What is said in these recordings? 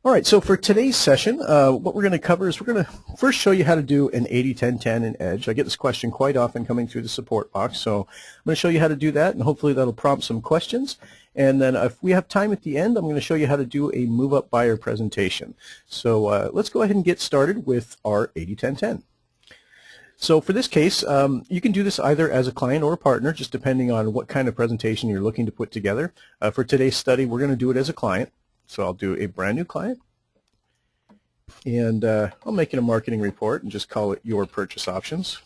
All right, so for today's session, what we're going to cover is we're going to first show you how to do an 80-10-10 in Edge. I get this question quite often coming through the support box, so I'm going to show you how to do that, and hopefully that'll prompt some questions. And then if we have time at the end, I'm going to show you how to do a move-up buyer presentation. So let's go ahead and get started with our 80-10-10. So for this case, you can do this either as a client or a partner, just depending on what kind of presentation you're looking to put together. For today's study, we're going to do it as a client. So I'll do a brand new client, and I'll make it a marketing report and just call it Your Purchase Options.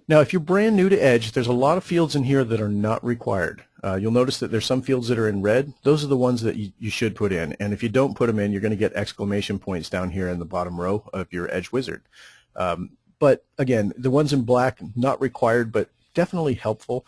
Now, if you're brand new to Edge, there's a lot of fields in here that are not required. You'll notice that there's some fields that are in red. Those are the ones that you should put in, and if you don't put them in, you're going to get exclamation points down here in the bottom row of your Edge wizard. But again, the ones in black, not required, but definitely helpful.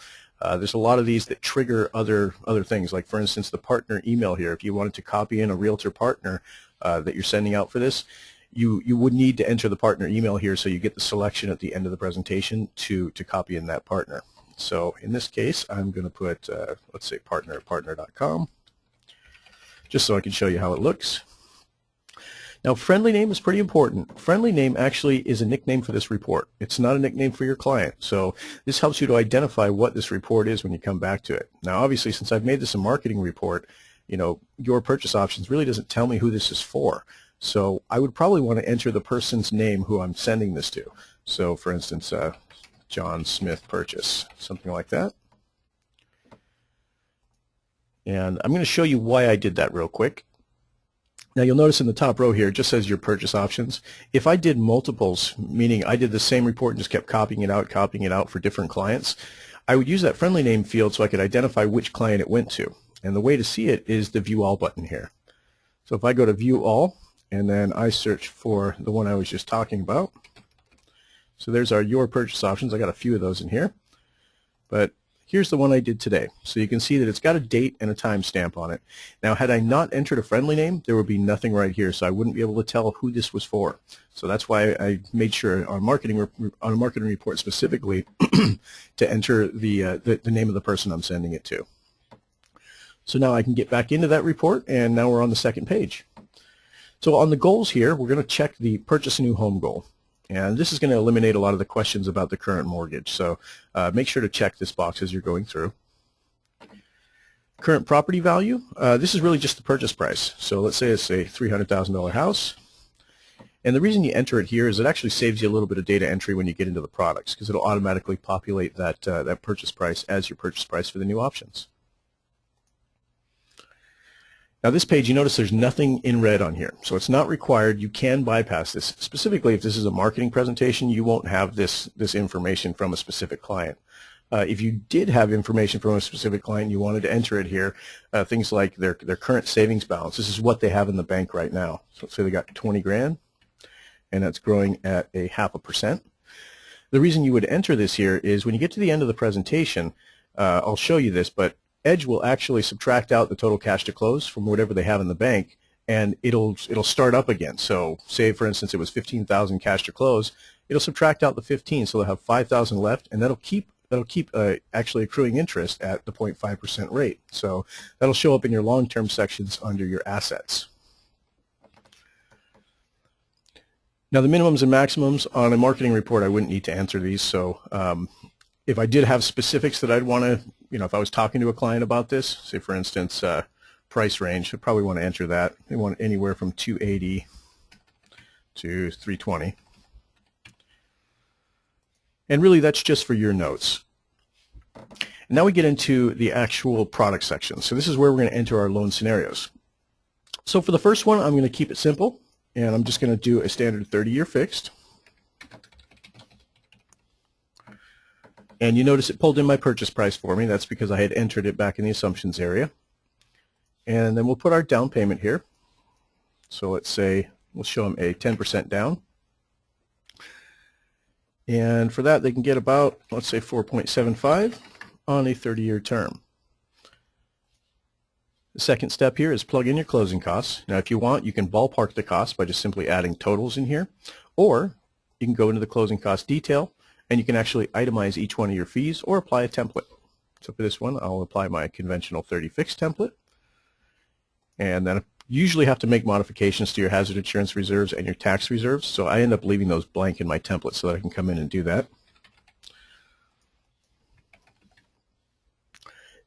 There's a lot of these that trigger other things, like for instance the partner email here. If you wanted to copy in a realtor partner that you're sending out for this, you would need to enter the partner email here so you get the selection at the end of the presentation to copy in that partner. So in this case, I'm going to put, let's say partner.com, just so I can show you how it looks. Now, friendly name is pretty important. Friendly name actually is a nickname for this report. It's not a nickname for your client. So this helps you to identify what this report is when you come back to it. Now, obviously, since I've made this a marketing report, Your Purchase Options really doesn't tell me who this is for. So I would probably want to enter the person's name who I'm sending this to. So for instance, John Smith Purchase, something like that. And I'm going to show you why I did that real quick. Now you'll notice in the top row here it just says Your Purchase Options. If I did multiples, meaning I did the same report and just kept copying it out for different clients, I would use that friendly name field so I could identify which client it went to. And the way to see it is the View All button here. So if I go to View All and then I search for the one I was just talking about. So there's our Your Purchase Options. I got a few of those in here. But here's the one I did today. So you can see that it's got a date and a timestamp on it. Now, had I not entered a friendly name, there would be nothing right here, so I wouldn't be able to tell who this was for. So that's why I made sure on a marketing report specifically to enter the name of the person I'm sending it to. So now I can get back into that report, and now we're on the second page. So on the goals here, we're going to check the purchase a new home goal. And this is going to eliminate a lot of the questions about the current mortgage. So make sure to check this box as you're going through. Current property value, this is really just the purchase price. So let's say it's a $300,000 house. And the reason you enter it here is it actually saves you a little bit of data entry when you get into the products, because it'll automatically populate that purchase price as your purchase price for the new options. Now this page, you notice there's nothing in red on here, so it's not required. You can bypass this. Specifically, if this is a marketing presentation, you won't have this information from a specific client. If you did have information from a specific client, you wanted to enter it here, things like their current savings balance. This is what they have in the bank right now. So let's say they got 20 grand, and that's growing at a 0.5%. The reason you would enter this here is when you get to the end of the presentation, I'll show you this, but Edge will actually subtract out the total cash to close from whatever they have in the bank, and it'll start up again. So say, for instance, it was 15,000 cash to close. It'll subtract out the 15, so they'll have 5,000 left, and that'll keep actually accruing interest at the 0.5% rate. So that'll show up in your long-term sections under your assets. Now the minimums and maximums on a marketing report, I wouldn't need to answer these. So if I did have specifics that I'd want to, if I was talking to a client about this, say for instance, price range, I'd probably want to enter that. They want anywhere from 280 to 320. And really that's just for your notes. And now we get into the actual product section. So this is where we're going to enter our loan scenarios. So for the first one, I'm going to keep it simple, and I'm just going to do a standard 30-year fixed. And you notice it pulled in my purchase price for me. That's because I had entered it back in the assumptions area. And then we'll put our down payment here. So let's say we'll show them a 10% down. And for that, they can get about, let's say, 4.75 on a 30-year term. The second step here is plug in your closing costs. Now, if you want, you can ballpark the costs by just simply adding totals in here, or you can go into the closing cost detail, and you can actually itemize each one of your fees or apply a template. So for this one, I'll apply my conventional 30 fixed template. And then you usually have to make modifications to your hazard insurance reserves and your tax reserves. So I end up leaving those blank in my template so that I can come in and do that.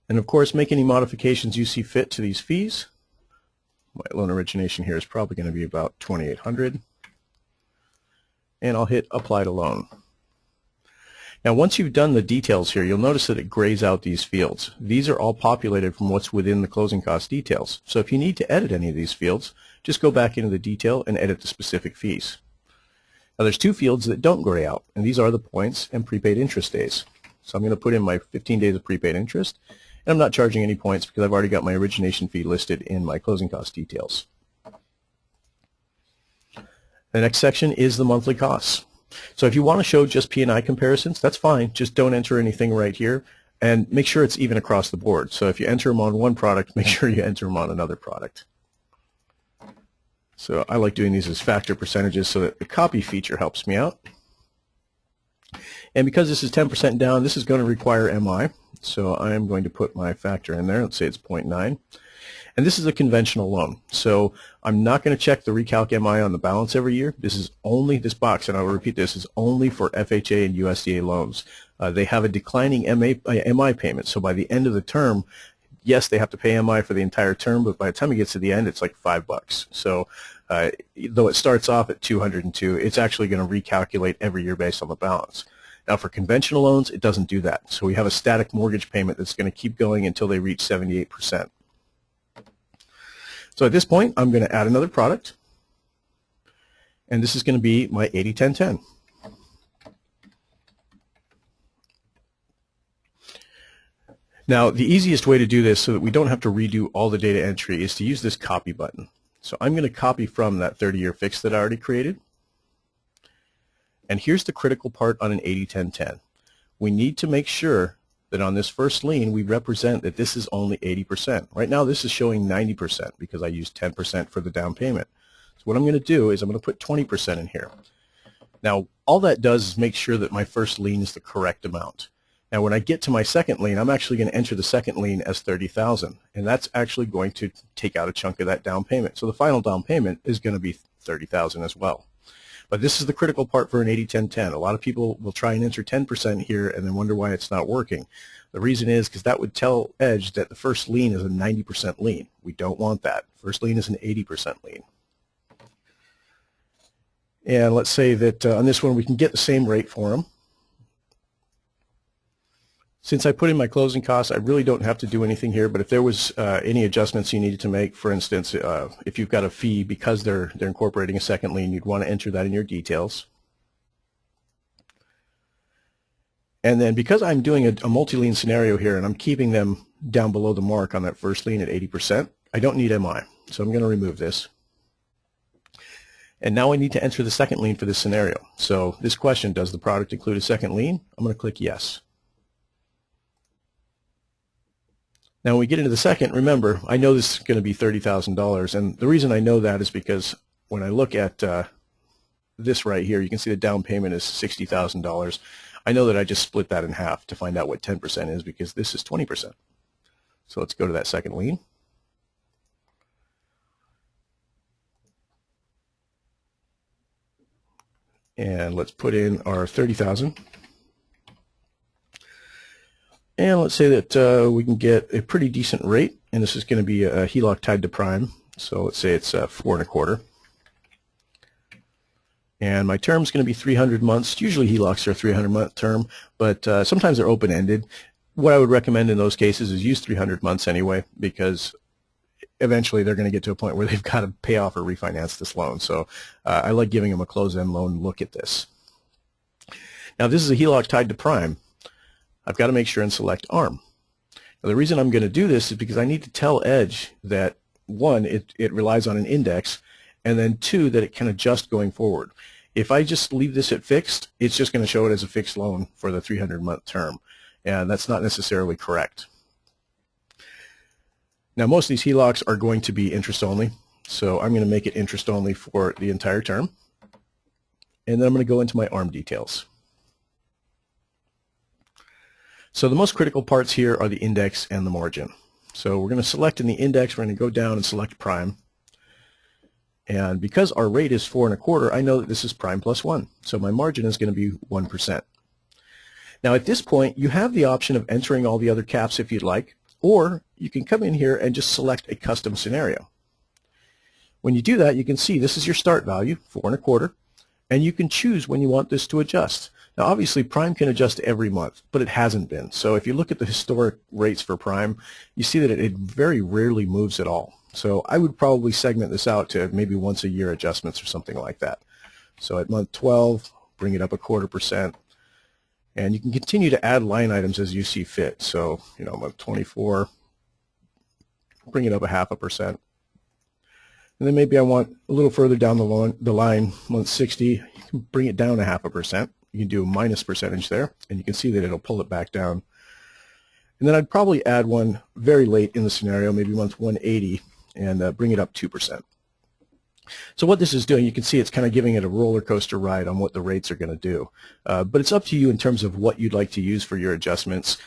And of course, make any modifications you see fit to these fees. My loan origination here is probably going to be about $2,800. And I'll hit Apply to Loan. Now once you've done the details here, you'll notice that it grays out these fields. These are all populated from what's within the closing cost details. So if you need to edit any of these fields, just go back into the detail and edit the specific fees. Now there's two fields that don't gray out, and these are the points and prepaid interest days. So I'm going to put in my 15 days of prepaid interest, and I'm not charging any points because I've already got my origination fee listed in my closing cost details. The next section is the monthly costs. So if you want to show just P&I comparisons, that's fine. Just don't enter anything right here, and make sure it's even across the board. So if you enter them on one product, make sure you enter them on another product. So I like doing these as factor percentages so that the copy feature helps me out. And because this is 10% down, this is going to require MI. So I'm going to put my factor in there. Let's say it's 0.9. And this is a conventional loan. So I'm not going to check the recalc MI on the balance every year. This is only, this box, and I will repeat this, is only for FHA and USDA loans. They have a declining MI payment. So by the end of the term, yes, they have to pay MI for the entire term, but by the time it gets to the end, it's like $5. So though it starts off at 202, it's actually going to recalculate every year based on the balance. Now for conventional loans, it doesn't do that. So we have a static mortgage payment that's going to keep going until they reach 78%. So at this point, I'm going to add another product, and this is going to be my 80-10-10. Now, the easiest way to do this so that we don't have to redo all the data entry is to use this copy button. So I'm going to copy from that 30-year fix that I already created. And here's the critical part on an 80-10-10. We need to make sure that on this first lien, we represent that this is only 80%. Right now, this is showing 90% because I used 10% for the down payment. So what I'm going to do is I'm going to put 20% in here. Now, all that does is make sure that my first lien is the correct amount. Now, when I get to my second lien, I'm actually going to enter the second lien as $30,000, and that's actually going to take out a chunk of that down payment. So the final down payment is going to be $30,000 as well. But this is the critical part for an 80-10-10. A lot of people will try and enter 10% here and then wonder why it's not working. The reason is because that would tell Edge that the first lien is a 90% lien. We don't want that. First lien is an 80% lien. And let's say that on this one we can get the same rate for them. Since I put in my closing costs, I really don't have to do anything here, but if there was any adjustments you needed to make, for instance, if you've got a fee because they're incorporating a second lien, you'd want to enter that in your details. And then because I'm doing a multi-lien scenario here and I'm keeping them down below the mark on that first lien at 80%, I don't need MI, so I'm going to remove this. And now I need to enter the second lien for this scenario. So this question, does the product include a second lien? I'm going to click yes. Now when we get into the second, remember, I know this is going to be $30,000, and the reason I know that is because when I look at this right here, you can see the down payment is $60,000. I know that I just split that in half to find out what 10% is because this is 20%. So let's go to that second lien. And let's put in our $30,000. And let's say that we can get a pretty decent rate, and this is going to be a HELOC tied to prime. So let's say it's 4 1/4. And my term is going to be 300 months. Usually HELOCs are a 300-month term, but sometimes they're open-ended. What I would recommend in those cases is use 300 months anyway, because eventually they're going to get to a point where they've got to pay off or refinance this loan. So I like giving them a closed-end loan look at this. Now this is a HELOC tied to prime. I've got to make sure and select ARM. Now, the reason I'm going to do this is because I need to tell Edge that, one, it relies on an index, and then two, that it can adjust going forward. If I just leave this at fixed, it's just going to show it as a fixed loan for the 300-month term, and that's not necessarily correct. Now most of these HELOCs are going to be interest only, so I'm going to make it interest only for the entire term, and then I'm going to go into my ARM details. So the most critical parts here are the index and the margin. So we're going to select in the index, we're going to go down and select prime. And because our rate is 4 1/4, I know that this is prime plus 1. So my margin is going to be 1%. Now at this point, you have the option of entering all the other caps if you'd like, or you can come in here and just select a custom scenario. When you do that, you can see this is your start value, 4 1/4, and you can choose when you want this to adjust. Now obviously prime can adjust every month, but it hasn't been. So if you look at the historic rates for prime, you see that it very rarely moves at all. So I would probably segment this out to maybe once a year adjustments or something like that. So at month 12, bring it up 1/4%. And you can continue to add line items as you see fit. So, month 24, bring it up 0.5%. And then maybe I want a little further down the line, month 60, you can bring it down 0.5%. You can do a minus percentage there, and you can see that it'll pull it back down. And then I'd probably add one very late in the scenario, maybe month 180, and bring it up 2%. So what this is doing, you can see it's kind of giving it a roller coaster ride on what the rates are going to do. But it's up to you in terms of what you'd like to use for your adjustments.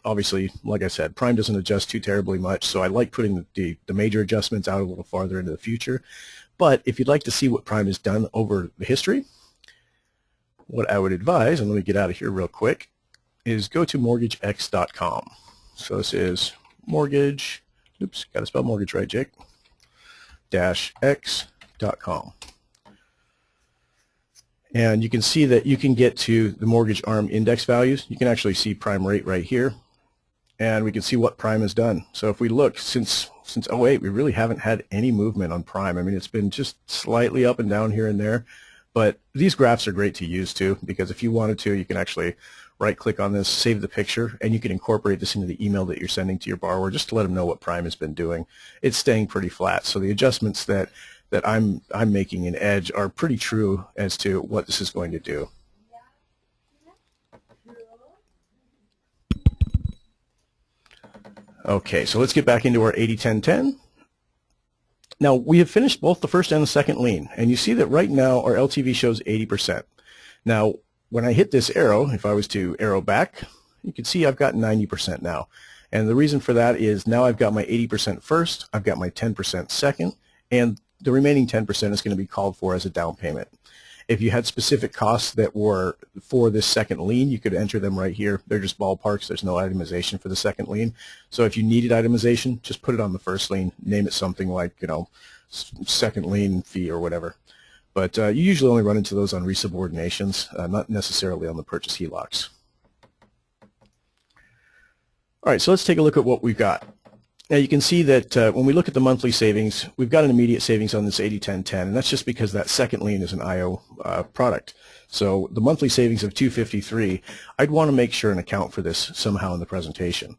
Obviously, like I said, prime doesn't adjust too terribly much, so I like putting the major adjustments out a little farther into the future. But if you'd like to see what prime has done over the history, what I would advise, and let me get out of here real quick, is go to mortgagex.com. So this is mortgage, oops, got to spell mortgage right, Jake, -x.com. And you can see that you can get to the mortgage arm index values. You can actually see prime rate right here, and we can see what prime has done. So if we look since 08, we really haven't had any movement on prime. I mean, it's been just slightly up and down here and there, but these graphs are great to use too, because if you wanted to, you can actually right click on this, save the picture, and you can incorporate this into the email that you're sending to your borrower just to let them know what prime has been doing. It's staying pretty flat, so the adjustments that I'm making in Edge are pretty true as to what this is going to do. Okay, so let's get back into our 80-10-10. Now we have finished both the first and the second lien, and you see that right now our LTV shows 80%. Now when I hit this arrow, if I was to arrow back, you can see I've got 90% now. And the reason for that is now I've got my 80% first, I've got my 10% second, and the remaining 10% is going to be called for as a down payment. If you had specific costs that were for this second lien, you could enter them right here. They're just ballparks. There's no itemization for the second lien. So if you needed itemization, just put it on the first lien. Name it something like, second lien fee or whatever. But you usually only run into those on resubordinations, not necessarily on the purchase HELOCs. All right, so let's take a look at what we've got. Now you can see that when we look at the monthly savings, we've got an immediate savings on this 80-10-10, and that's just because that second lien is an IO product. So the monthly savings of $253, I'd want to make sure and account for this somehow in the presentation.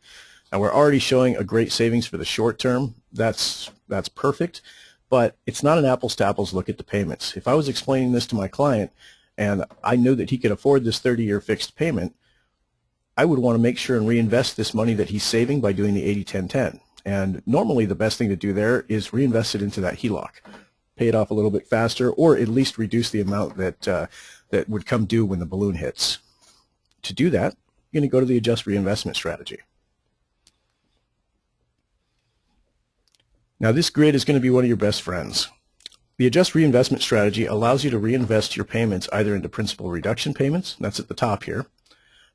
Now we're already showing a great savings for the short term. That's perfect, but it's not an apples to apples look at the payments. If I was explaining this to my client and I knew that he could afford this 30-year fixed payment, I would want to make sure and reinvest this money that he's saving by doing the 80-10-10. And normally the best thing to do there is reinvest it into that HELOC. Pay it off a little bit faster, or at least reduce the amount that would come due when the balloon hits. To do that, you're going to go to the Adjust Reinvestment strategy. Now this grid is going to be one of your best friends. The Adjust Reinvestment strategy allows you to reinvest your payments either into principal reduction payments, that's at the top here,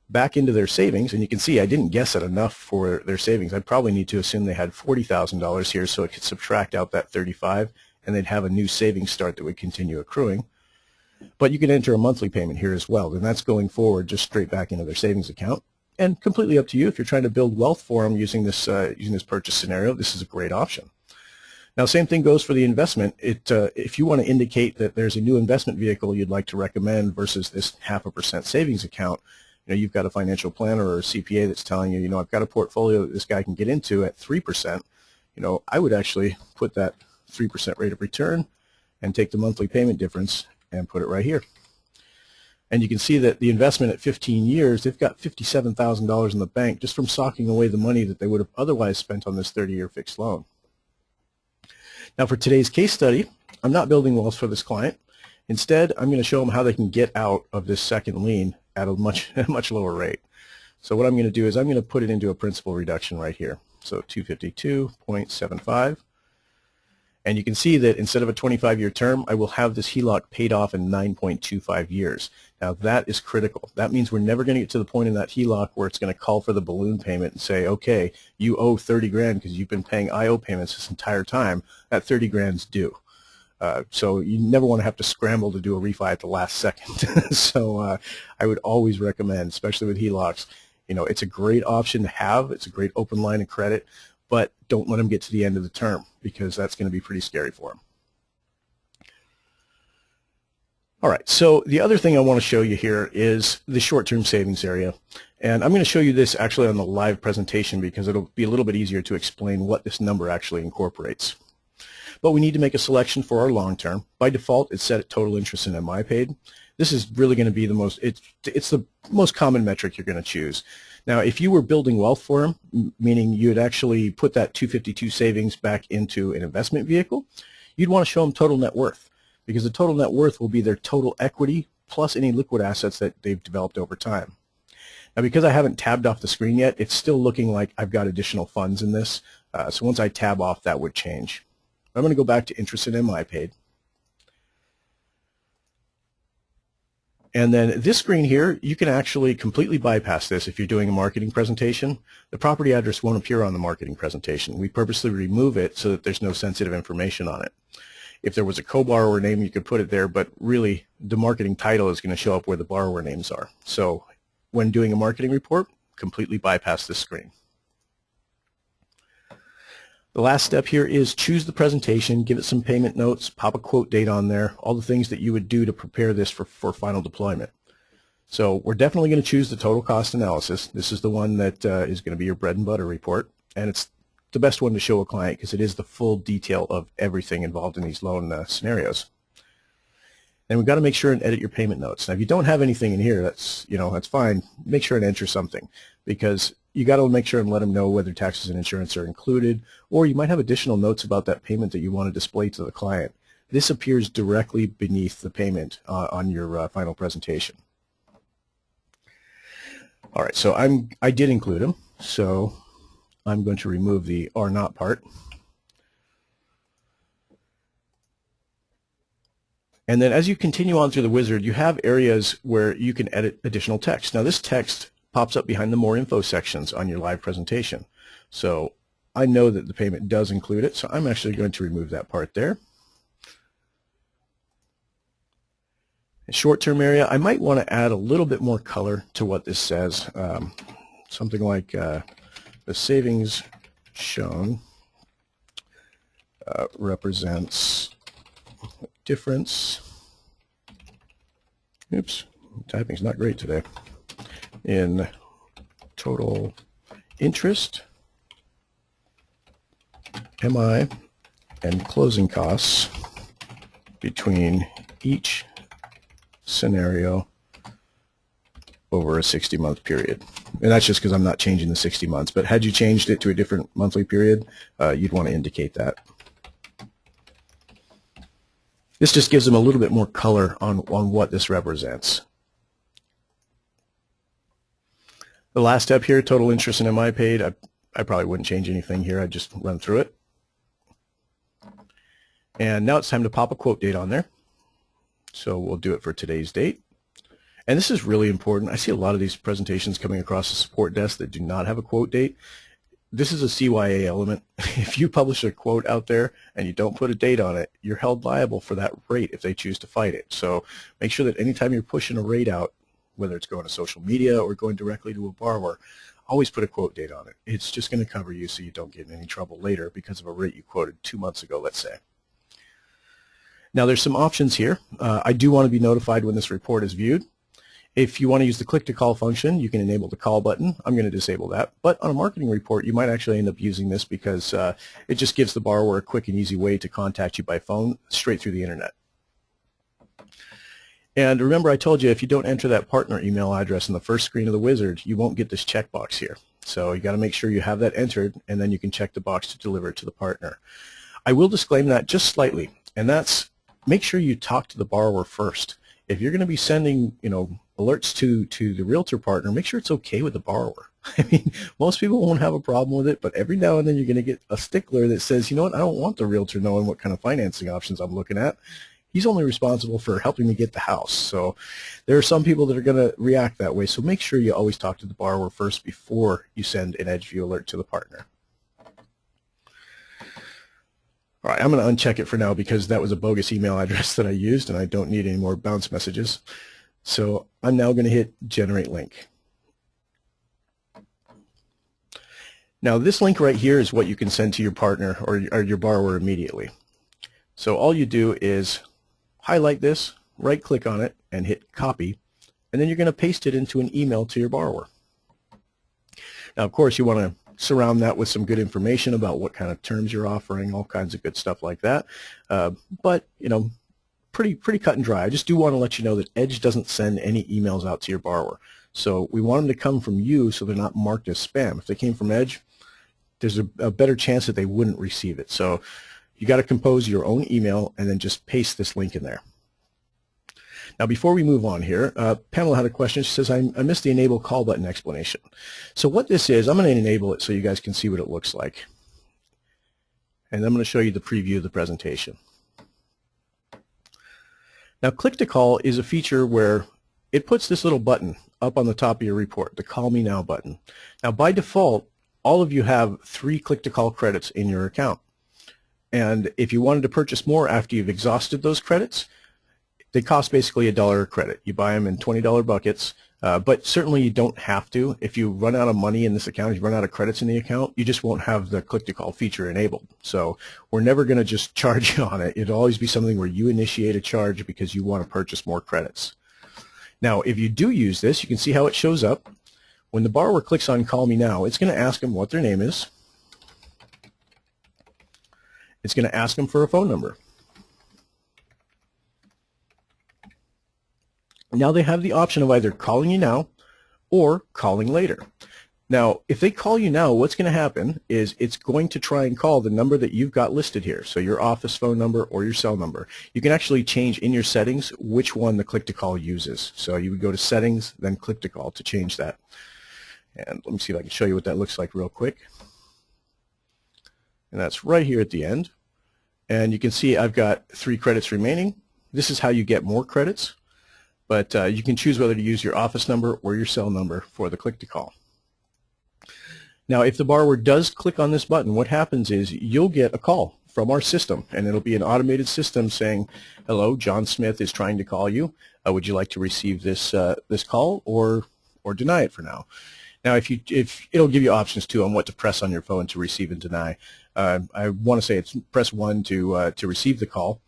back into their savings, and you can see I didn't guess at enough for their savings. I'd probably need to assume they had $40,000 here, so it could subtract out that 35, and they'd have a new savings start that would continue accruing. But you can enter a monthly payment here as well, and that's going forward just straight back into their savings account. And completely up to you. If you're trying to build wealth for them using this purchase scenario, this is a great option. Now, same thing goes for the investment. If you want to indicate that there's a new investment vehicle you'd like to recommend versus this 0.5% savings account, you've got a financial planner or a CPA that's telling you, I've got a portfolio that this guy can get into at 3%. I would actually put that 3% rate of return and take the monthly payment difference and put it right here. And you can see that the investment at 15 years, they've got $57,000 in the bank just from socking away the money that they would have otherwise spent on this 30-year fixed loan. Now for today's case study, I'm not building wealth for this client. Instead, I'm going to show them how they can get out of this second lien at a much lower rate. So what I'm going to do is I'm going to put it into a principal reduction right here. So 252.75. And you can see that instead of a 25-year term, I will have this HELOC paid off in 9.25 years. Now that is critical. That means we're never going to get to the point in that HELOC where it's going to call for the balloon payment and say, okay, you owe 30 grand because you've been paying IO payments this entire time. That 30 grand's due. So you never want to have to scramble to do a refi at the last second. So I would always recommend, especially with HELOCs, it's a great option to have. It's a great open line of credit, but don't let them get to the end of the term because that's going to be pretty scary for them. All right, so the other thing I want to show you here is the short-term savings area. And I'm going to show you this actually on the live presentation because it'll be a little bit easier to explain what this number actually incorporates. But we need to make a selection for our long-term. By default, it's set at total interest in MI paid. This is really going to be the most, it's the most common metric you're going to choose. Now, if you were building wealth for them, meaning you'd actually put that 252 savings back into an investment vehicle, you'd want to show them total net worth because the total net worth will be their total equity plus any liquid assets that they've developed over time. Now, because I haven't tabbed off the screen yet, it's still looking like I've got additional funds in this. So once I tab off, that would change. I'm going to go back to interest in MI paid. And then this screen here, you can actually completely bypass this if you're doing a marketing presentation. The property address won't appear on the marketing presentation. We purposely remove it so that there's no sensitive information on it. If there was a co-borrower name, you could put it there, but really the marketing title is going to show up where the borrower names are. So when doing a marketing report, completely bypass this screen. The last step here is choose the presentation, give it some payment notes, pop a quote date on there, all the things that you would do to prepare this for final deployment. So we're definitely going to choose the total cost analysis. This is the one that is going to be your bread and butter report, and it's the best one to show a client because it is the full detail of everything involved in these loan scenarios. And we've got to make sure and edit your payment notes. Now, if you don't have anything in here, that's fine. Make sure and enter something because you got to make sure and let them know whether taxes and insurance are included, or you might have additional notes about that payment that you want to display to the client. This appears directly beneath the payment on your final presentation. All right, so I did include them, so I'm going to remove the "are not" part. And then as you continue on through the wizard, you have areas where you can edit additional text. Now this text pops up behind the more info sections on your live presentation. So I know that the payment does include it, so I'm actually going to remove that part there. Short-term area, I might want to add a little bit more color to what this says. Something like the savings shown represents difference. Oops, typing's not great today. In total interest, MI, and closing costs between each scenario over a 60-month period. And that's just because I'm not changing the 60 months. But had you changed it to a different monthly period, you'd want to indicate that. This just gives them a little bit more color on what this represents. The last step here, total interest in MI paid, I probably wouldn't change anything here. I'd just run through it. And now it's time to pop a quote date on there. So we'll do it for today's date. And this is really important. I see a lot of these presentations coming across the support desk that do not have a quote date. This is a CYA element. If you publish a quote out there and you don't put a date on it, you're held liable for that rate if they choose to fight it. So make sure that anytime you're pushing a rate out, whether it's going to social media or going directly to a borrower, always put a quote date on it. It's just going to cover you so you don't get in any trouble later because of a rate you quoted 2 months ago, let's say. Now there's some options here. I do want to be notified when this report is viewed. If you want to use the click to call function, you can enable the call button. I'm going to disable that. But on a marketing report, you might actually end up using this because it just gives the borrower a quick and easy way to contact you by phone straight through the internet. And remember, I told you if you don't enter that partner email address in the first screen of the wizard, you won't get this checkbox here. So you got to make sure you have that entered, and then you can check the box to deliver it to the partner. I will disclaim that just slightly, and that's make sure you talk to the borrower first. If you're going to be sending, alerts to the realtor partner, make sure it's okay with the borrower. I mean, most people won't have a problem with it, but every now and then you're going to get a stickler that says, you know what, I don't want the realtor knowing what kind of financing options I'm looking at. He's only responsible for helping me get the house. So there are some people that are going to react that way. So make sure you always talk to the borrower first before you send an EdgeView alert to the partner. All right, I'm going to uncheck it for now because that was a bogus email address that I used and I don't need any more bounce messages. So I'm now going to hit Generate Link. Now this link right here is what you can send to your partner or your borrower immediately. So all you do is highlight this, right click on it and hit copy, and then you're going to paste it into an email to your borrower. Now of course you want to surround that with some good information about what kind of terms you're offering, all kinds of good stuff like that. But you know, pretty cut and dry. I just do want to let you know that Edge doesn't send any emails out to your borrower. So we want them to come from you so they're not marked as spam. If they came from Edge, there's a better chance that they wouldn't receive it. So you got to compose your own email and then just paste this link in there. Now before we move on here, Pamela had a question. She says, I missed the enable call button explanation. So what this is, I'm going to enable it so you guys can see what it looks like. And I'm going to show you the preview of the presentation. Now click to call is a feature where it puts this little button up on the top of your report, the Call Me Now button. Now by default, all of you have 3 click-to-call credits in your account. And if you wanted to purchase more after you've exhausted those credits, they cost basically $1 a credit. You buy them in $20 buckets, but certainly you don't have to. If you run out of money in this account, if you run out of credits in the account, you just won't have the click-to-call feature enabled. So we're never going to just charge you on it. It'll always be something where you initiate a charge because you want to purchase more credits. Now, if you do use this, you can see how it shows up. When the borrower clicks on Call Me Now, it's going to ask them what their name is. It's going to ask them for a phone number. Now they have the option of either calling you now or calling later. Now, if they call you now, what's going to happen is it's going to try and call the number that you've got listed here, so your office phone number or your cell number. You can actually change in your settings which one the click-to-call uses. So you would go to Settings, then Click-to-Call to change that. And let me see if I can show you what that looks like real quick. And that's right here at the end. And you can see I've got 3 credits remaining. This is how you get more credits. But you can choose whether to use your office number or your cell number for the click-to-call. Now, if the borrower does click on this button, what happens is you'll get a call from our system, and it'll be an automated system saying, hello, John Smith is trying to call you. Would you like to receive this this call or deny it for now? Now, if it'll give you options too on what to press on your phone to receive and deny. I want to say it's press 1 to receive the call.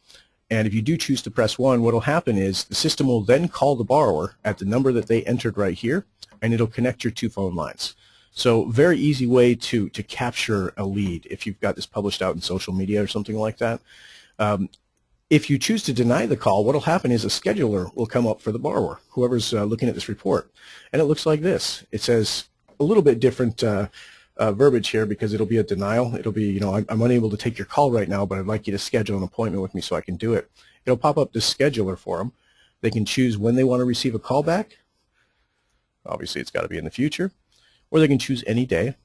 And if you do choose to press 1, what will happen is the system will then call the borrower at the number that they entered right here, and it'll connect your 2 phone lines. So very easy way to capture a lead if you've got this published out in social media or something like that. If you choose to deny the call, what will happen is a scheduler will come up for the borrower, whoever's looking at this report. And it looks like this. It says a little bit different verbiage here because it'll be a denial. It'll be, you know, I'm unable to take your call right now, but I'd like you to schedule an appointment with me so I can do it. It'll pop up the scheduler for them. They can choose when they want to receive a call back. Obviously, it's got to be in the future. Or they can choose any day.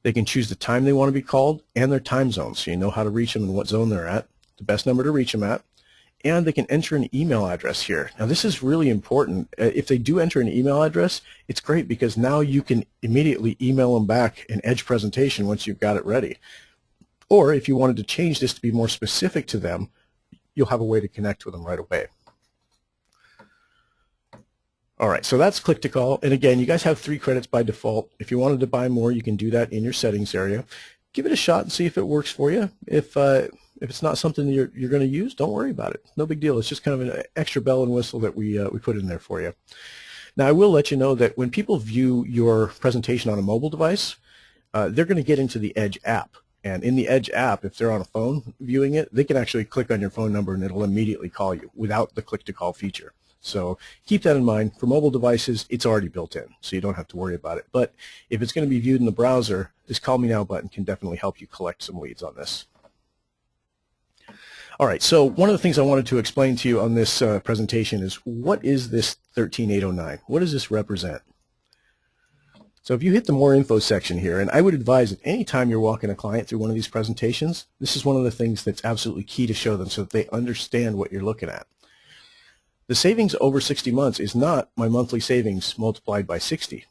They can choose the time they want to be called and their time zone, so you know how to reach them and what zone they're at, the best number to reach them at. And they can enter an email address here. Now this is really important. If they do enter an email address, it's great because now you can immediately email them back an Edge presentation once you've got it ready. Or if you wanted to change this to be more specific to them, you'll have a way to connect with them right away. All right, so that's click to call. And again, you guys have 3 credits by default. If you wanted to buy more, you can do that in your settings area. Give it a shot and see if it works for you. If it's not something you're going to use, don't worry about it. No big deal. It's just kind of an extra bell and whistle that we put in there for you. Now, I will let you know that when people view your presentation on a mobile device, they're going to get into the Edge app. And in the Edge app, if they're on a phone viewing it, they can actually click on your phone number and it'll immediately call you without the click-to-call feature. So keep that in mind. For mobile devices, it's already built in, so you don't have to worry about it. But if it's going to be viewed in the browser, this Call Me Now button can definitely help you collect some leads on this. All right, so one of the things I wanted to explain to you on this presentation is what is this 13809? What does this represent? So if you hit the more info section here, and I would advise that any time you're walking a client through one of these presentations, this is one of the things that's absolutely key to show them so that they understand what you're looking at. The savings over 60 months is not my monthly savings multiplied by 60.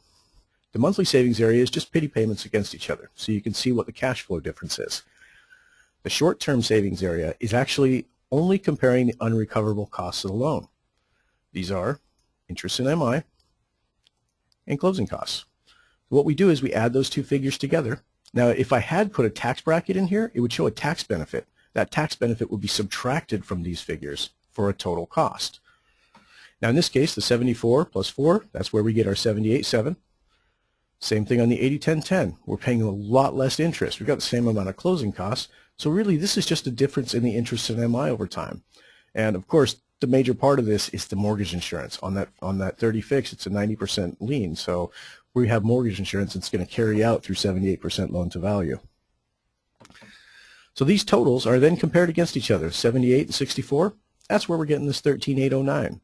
The monthly savings area is just pity payments against each other, so you can see what the cash flow difference is. The short-term savings area is actually only comparing the unrecoverable costs of the loan. These are interest and MI and closing costs. What we do is we add those two figures together. Now, if I had put a tax bracket in here, it would show a tax benefit. That tax benefit would be subtracted from these figures for a total cost. Now, in this case, the 74 plus 4, that's where we get our 78.7. Same thing on the 80-10-10. We're paying a lot less interest. We've got the same amount of closing costs. So really, this is just a difference in the interest and MI over time. And of course, the major part of this is the mortgage insurance. On that 30 fix, it's a 90% lien. So we have mortgage insurance that's going to carry out through 78% loan to value. So these totals are then compared against each other, 78 and 64. That's where we're getting this 13809.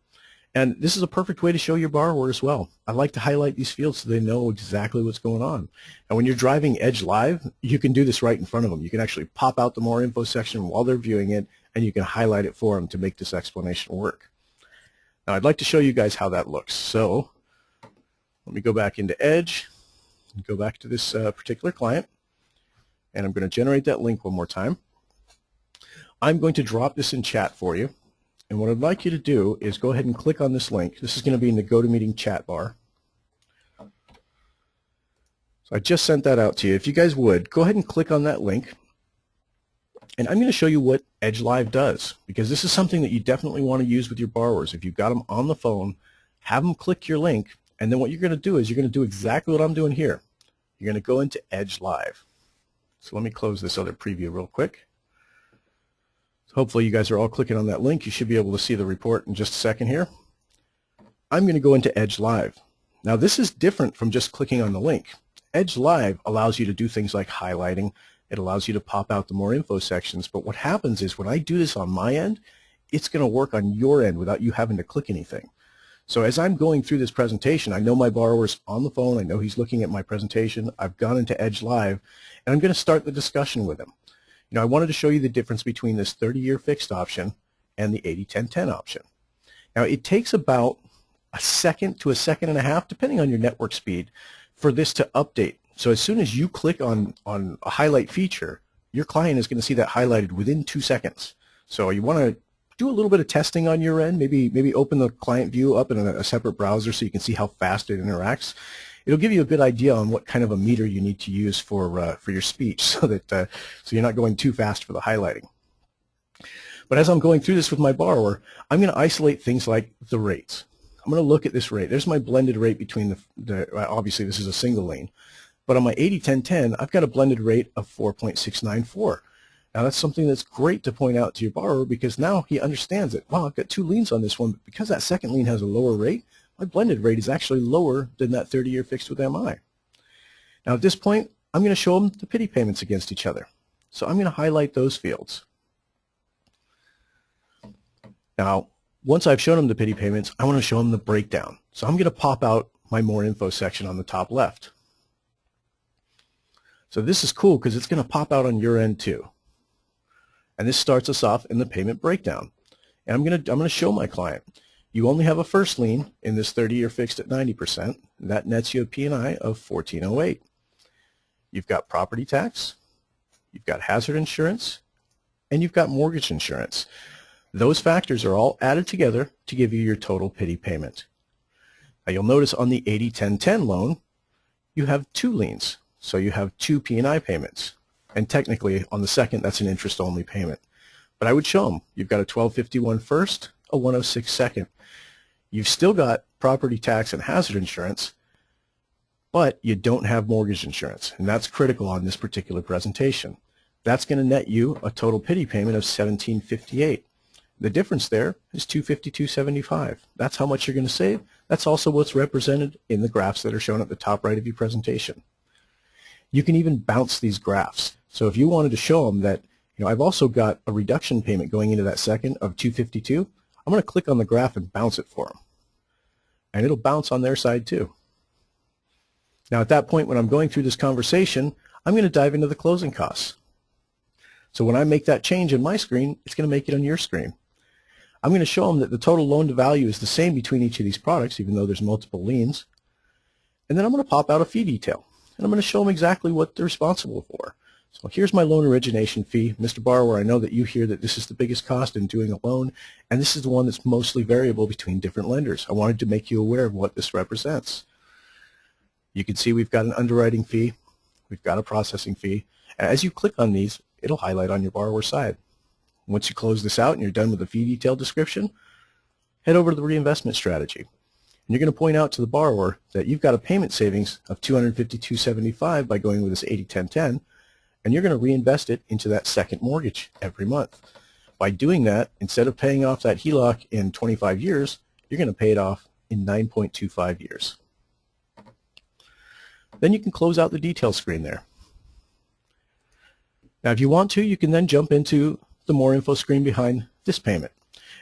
And this is a perfect way to show your borrower as well. I like to highlight these fields so they know exactly what's going on. And when you're driving Edge Live, you can do this right in front of them. You can actually pop out the more info section while they're viewing it, and you can highlight it for them to make this explanation work. Now, I'd like to show you guys how that looks. So let me go back into Edge, go back to this particular client, and I'm going to generate that link one more time. I'm going to drop this in chat for you. And what I'd like you to do is go ahead and click on this link. This is going to be in the GoToMeeting chat bar. So I just sent that out to you. If you guys would, go ahead and click on that link. And I'm going to show you what Edge Live does, because this is something that you definitely want to use with your borrowers. If you've got them on the phone, have them click your link, and then what you're going to do is you're going to do exactly what I'm doing here. You're going to go into Edge Live. So let me close this other preview real quick. Hopefully you guys are all clicking on that link. You should be able to see the report in just a second here. I'm going to go into Edge Live. Now this is different from just clicking on the link. Edge Live allows you to do things like highlighting. It allows you to pop out the more info sections. But what happens is when I do this on my end, it's going to work on your end without you having to click anything. So as I'm going through this presentation, I know my borrower's on the phone. I know he's looking at my presentation. I've gone into Edge Live, and I'm going to start the discussion with him. You know, I wanted to show you the difference between this 30-year fixed option and the 80-10-10 option. Now, it takes about a second to a second and a half, depending on your network speed, for this to update. So as soon as you click on a highlight feature, your client is going to see that highlighted within 2 seconds. So you want to do a little bit of testing on your end, maybe open the client view up in a separate browser so you can see how fast it interacts. It'll give you a good idea on what kind of a meter you need to use for your speech so that so you're not going too fast for the highlighting. But as I'm going through this with my borrower, I'm going to isolate things like the rates. I'm going to look at this rate. There's my blended rate between obviously this is a single lane, but on my 80-10-10, I've got a blended rate of 4.694. Now that's something that's great to point out to your borrower because now he understands it. Wow, I've got 2 liens on this one, but because that second lien has a lower rate, my blended rate is actually lower than that 30-year fixed with MI. Now at this point, I'm going to show them the pity payments against each other. So I'm going to highlight those fields. Now, once I've shown them the pity payments, I want to show them the breakdown. So I'm going to pop out my more info section on the top left. So this is cool because it's going to pop out on your end too. And this starts us off in the payment breakdown. And I'm going to show my client. You only have a first lien in this 30-year fixed at 90%. That nets you a P&I of $1,408. You've got property tax, you've got hazard insurance, and you've got mortgage insurance. Those factors are all added together to give you your total pity payment. Now you'll notice on the 80-10-10 loan, you have 2 liens. So you have 2 P&I payments. And technically, on the second, that's an interest-only payment. But I would show them. You've got a $1,251 first, a $106 second. You've still got property tax and hazard insurance, but you don't have mortgage insurance. And that's critical on this particular presentation. That's going to net you a total pity payment of $1,758. The difference there is $252.75. That's how much you're going to save. That's also what's represented in the graphs that are shown at the top right of your presentation. You can even bounce these graphs. So if you wanted to show them that I've also got a reduction payment going into that second of $252. I'm going to click on the graph and bounce it for them. And it'll bounce on their side too. Now at that point when I'm going through this conversation, I'm going to dive into the closing costs. So when I make that change in my screen, it's going to make it on your screen. I'm going to show them that the total loan to value is the same between each of these products, even though there's multiple liens. And then I'm going to pop out a fee detail. And I'm going to show them exactly what they're responsible for. So here's my loan origination fee. Mr. Borrower, I know that you hear that this is the biggest cost in doing a loan, and this is the one that's mostly variable between different lenders. I wanted to make you aware of what this represents. You can see we've got an underwriting fee. We've got a processing fee. As you click on these, it'll highlight on your borrower side. Once you close this out and you're done with the fee detail description, head over to the reinvestment strategy. And you're going to point out to the borrower that you've got a payment savings of $252.75 by going with this 80-10-10, and you're going to reinvest it into that second mortgage every month. By doing that, instead of paying off that HELOC in 25 years, you're going to pay it off in 9.25 years. Then you can close out the detail screen there. Now if you want to, you can then jump into the more info screen behind this payment.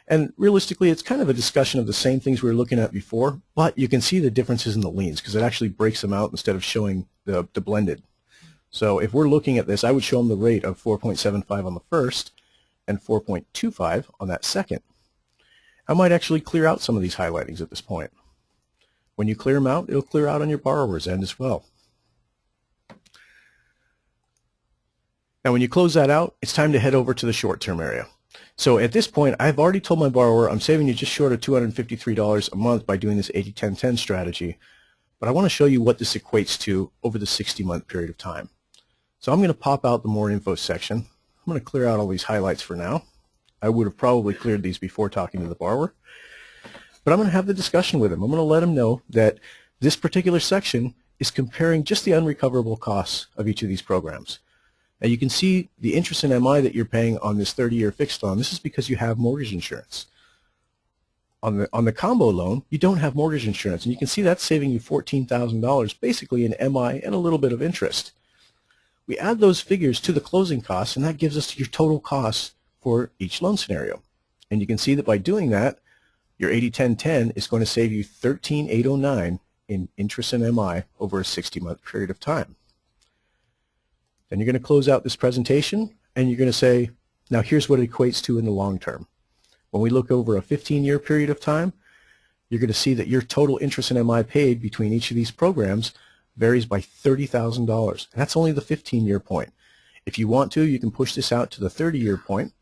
And realistically, it's kind of a discussion of the same things we were looking at before, but you can see the differences in the liens because it actually breaks them out instead of showing the blended. So if we're looking at this, I would show them the rate of 4.75 on the first and 4.25 on that second. I might actually clear out some of these highlightings at this point. When you clear them out, it'll clear out on your borrower's end as well. Now when you close that out, it's time to head over to the short-term area. So at this point, I've already told my borrower I'm saving you just short of $253 a month by doing this 80-10-10 strategy, but I want to show you what this equates to over the 60-month period of time. So I'm going to pop out the more info section. I'm going to clear out all these highlights for now. I would have probably cleared these before talking to the borrower, but I'm going to have the discussion with him. I'm going to let him know that this particular section is comparing just the unrecoverable costs of each of these programs. Now you can see the interest in MI that you're paying on this 30-year fixed loan. This is because you have mortgage insurance. On the combo loan, you don't have mortgage insurance, and you can see that's saving you $14,000 basically in MI and a little bit of interest. We add those figures to the closing costs, and that gives us your total costs for each loan scenario. And you can see that by doing that, your 80-10-10 is going to save you $13,809 in interest in MI over a 60-month period of time. Then you're going to close out this presentation, and you're going to say, now here's what it equates to in the long term. When we look over a 15-year period of time, you're going to see that your total interest in MI paid between each of these programs varies by $30,000. That's only the 15-year point. If you want to, you can push this out to the 30-year point.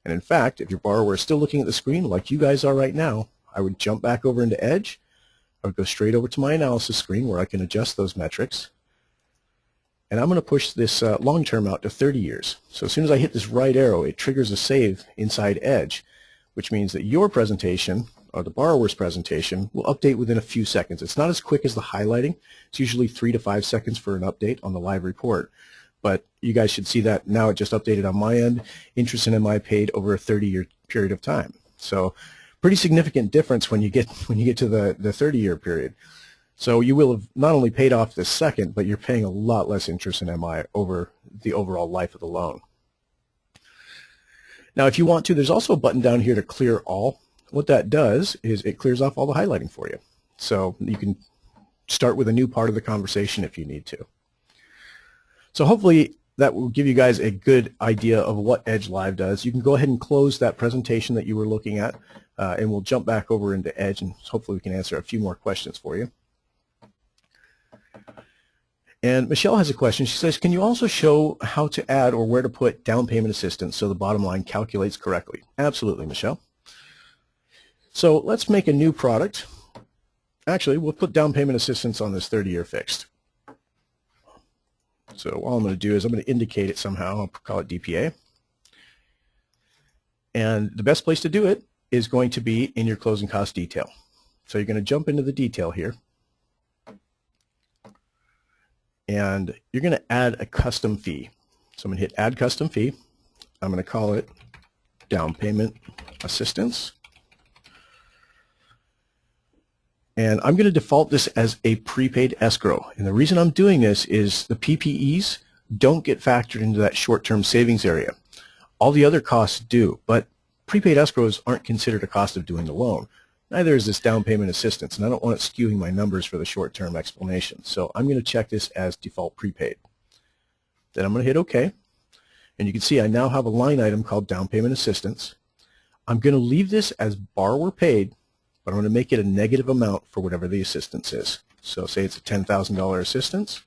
And in fact, if your borrower is still looking at the screen like you guys are right now, I would jump back over into Edge. I would go straight over to my analysis screen where I can adjust those metrics. And I'm going to push this long term out to 30 years. So as soon as I hit this right arrow, it triggers a save inside Edge, which means that your presentation, or the borrower's presentation, will update within a few seconds. It's not as quick as the highlighting. It's usually 3 to 5 seconds for an update on the live report. But you guys should see that now it just updated on my end. Interest in MI paid over a 30-year period of time. So pretty significant difference when you get to the 30-year period. So you will have not only paid off this second, but you're paying a lot less interest in MI over the overall life of the loan. Now if you want to, there's also a button down here to clear all. What that does is it clears off all the highlighting for you. So you can start with a new part of the conversation if you need to. So hopefully that will give you guys a good idea of what Edge Live does. You can go ahead and close that presentation that you were looking at, and we'll jump back over into Edge, and hopefully we can answer a few more questions for you. And Michelle has a question. She says, can you also show how to add or where to put down payment assistance so the bottom line calculates correctly? Absolutely, Michelle. So let's make a new product. Actually, we'll put down payment assistance on this 30-year fixed. So all I'm going to do is I'm going to indicate it somehow. I'll call it DPA. And the best place to do it is going to be in your closing cost detail. So you're going to jump into the detail here. And you're going to add a custom fee. So I'm going to hit Add Custom Fee. I'm going to call it Down Payment Assistance. And I'm going to default this as a prepaid escrow. And the reason I'm doing this is the PPEs don't get factored into that short-term savings area. All the other costs do, but prepaid escrows aren't considered a cost of doing the loan. Neither is this down payment assistance, and I don't want it skewing my numbers for the short-term explanation. So I'm going to check this as default prepaid. Then I'm going to hit OK. And you can see I now have a line item called down payment assistance. I'm going to leave this as borrower paid, but I'm going to make it a negative amount for whatever the assistance is. So say it's a $10,000 assistance.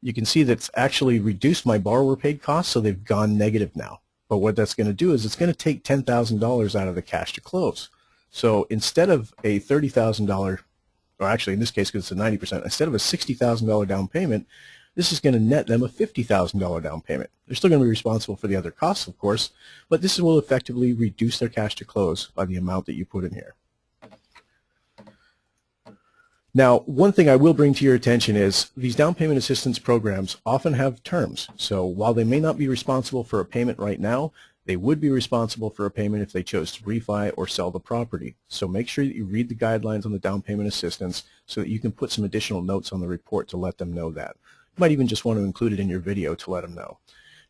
You can see that's actually reduced my borrower paid costs, so they've gone negative now. But what that's going to do is it's going to take $10,000 out of the cash to close. So instead of a $30,000, or actually in this case because it's a 90%, instead of a $60,000 down payment, this is going to net them a $50,000 down payment. They're still going to be responsible for the other costs, of course, but this will effectively reduce their cash to close by the amount that you put in here. Now, one thing I will bring to your attention is these down payment assistance programs often have terms. So while they may not be responsible for a payment right now, they would be responsible for a payment if they chose to refi or sell the property. So make sure that you read the guidelines on the down payment assistance so that you can put some additional notes on the report to let them know that. You might even just want to include it in your video to let them know.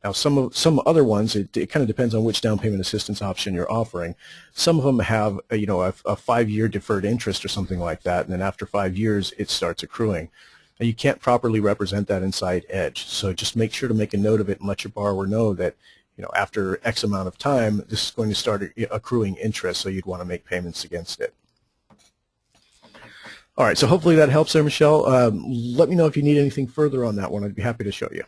Now, some other ones, it kind of depends on which down payment assistance option you're offering. Some of them have a 5-year deferred interest or something like that, and then after 5 years, it starts accruing. Now, you can't properly represent that inside Edge, so just make sure to make a note of it and let your borrower know that after X amount of time, this is going to start accruing interest, so you'd want to make payments against it. All right, so hopefully that helps there, Michelle. Let me know if you need anything further on that one. I'd be happy to show you.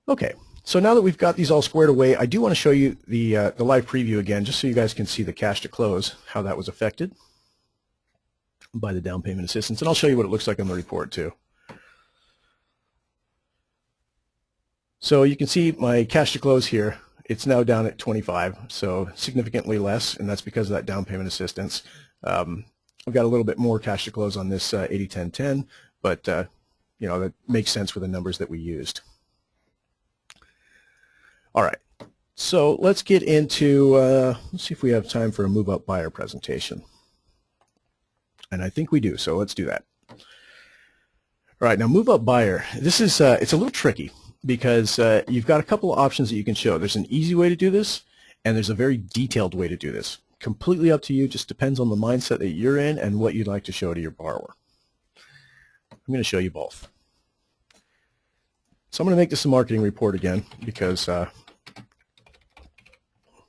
Okay, so now that we've got these all squared away, I do want to show you the live preview again, just so you guys can see the cash to close, how that was affected by the down payment assistance, and I'll show you what it looks like on the report too. So you can see my cash to close here. It's now down at 25, so significantly less, and that's because of that down payment assistance. I've got a little bit more cash to close on this 80-10-10, but that makes sense with the numbers that we used. All right, so let's get into, let's see if we have time for a move-up buyer presentation. And I think we do, so let's do that. All right, now move-up buyer, this is, it's a little tricky because you've got a couple of options that you can show. There's an easy way to do this, and there's a very detailed way to do this. Completely up to you, just depends on the mindset that you're in and what you'd like to show to your borrower. I'm going to show you both. So I'm going to make this a marketing report again because I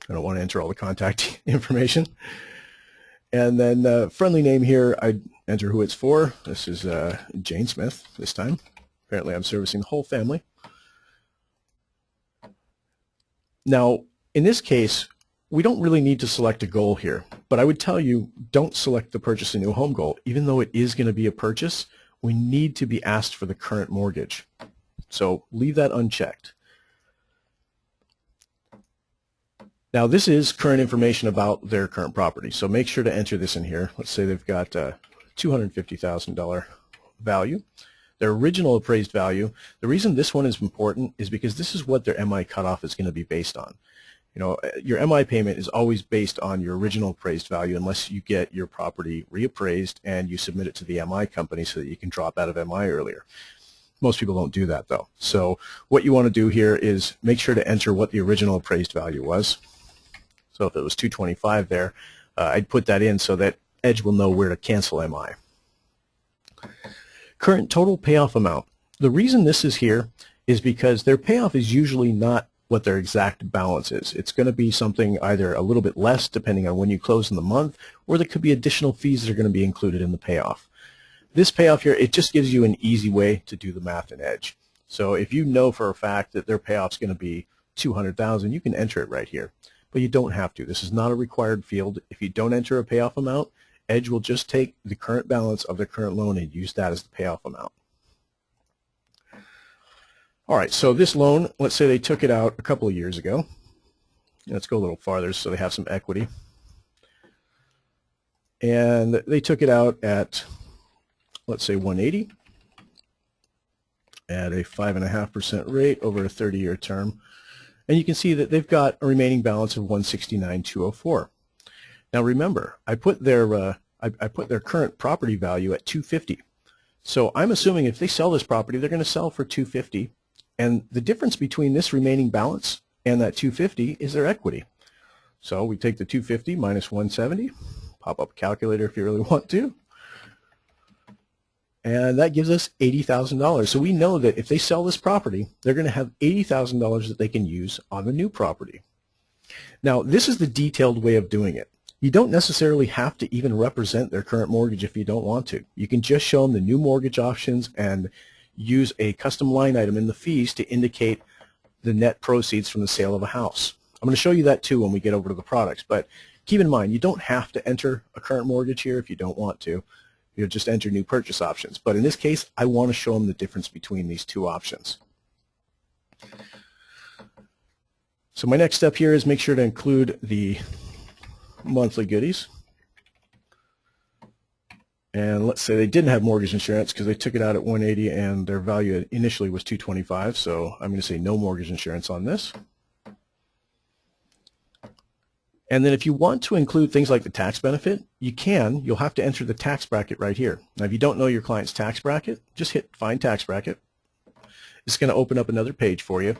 don't want to enter all the contact information. And then friendly name here, I enter who it's for. This is Jane Smith this time. Apparently I'm servicing the whole family. Now, in this case, we don't really need to select a goal here, but I would tell you don't select the purchase a new home goal. Even though it is going to be a purchase, we need to be asked for the current mortgage. So leave that unchecked. Now this is current information about their current property, so make sure to enter this in here. Let's say they've got $250,000 value. Their original appraised value, the reason this one is important is because this is what their MI cutoff is going to be based on. Your MI payment is always based on your original appraised value unless you get your property reappraised and you submit it to the MI company so that you can drop out of MI earlier. Most people don't do that though. So what you want to do here is make sure to enter what the original appraised value was. So if it was 225 there, I'd put that in so that Edge will know where to cancel MI. Current total payoff amount. The reason this is here is because their payoff is usually not what their exact balance is. It's going to be something either a little bit less depending on when you close in the month, or there could be additional fees that are going to be included in the payoff. This payoff here, it just gives you an easy way to do the math in Edge. So if you know for a fact that their payoff is going to be $200,000, you can enter it right here. But you don't have to. This is not a required field. If you don't enter a payoff amount, Edge will just take the current balance of their current loan and use that as the payoff amount. All right, so this loan, let's say they took it out a couple of years ago. Let's go a little farther so they have some equity. And they took it out at, let's say, 180 at a 5.5% rate over a 30-year term. And you can see that they've got a remaining balance of $169,204. Now remember, I put their current property value at $250. So I'm assuming if they sell this property, they're going to sell for $250, And the difference between this remaining balance and that 250 is their equity. So we take the 250 minus 170, pop up a calculator if you really want to, and that gives us $80,000. So we know that if they sell this property, they're going to have $80,000 that they can use on the new property. Now, this is the detailed way of doing it. You don't necessarily have to even represent their current mortgage if you don't want to. You can just show them the new mortgage options and use a custom line item in the fees to indicate the net proceeds from the sale of a house. I'm going to show you that too when we get over to the products, but keep in mind you don't have to enter a current mortgage here if you don't want to. You'll just enter new purchase options. But in this case, I want to show them the difference between these two options. So my next step here is make sure to include the monthly goodies. And let's say they didn't have mortgage insurance because they took it out at 180 and their value initially was 225. So I'm going to say no mortgage insurance on this. And then if you want to include things like the tax benefit, you can. You'll have to enter the tax bracket right here. Now, if you don't know your client's tax bracket, just hit Find Tax Bracket. It's going to open up another page for you.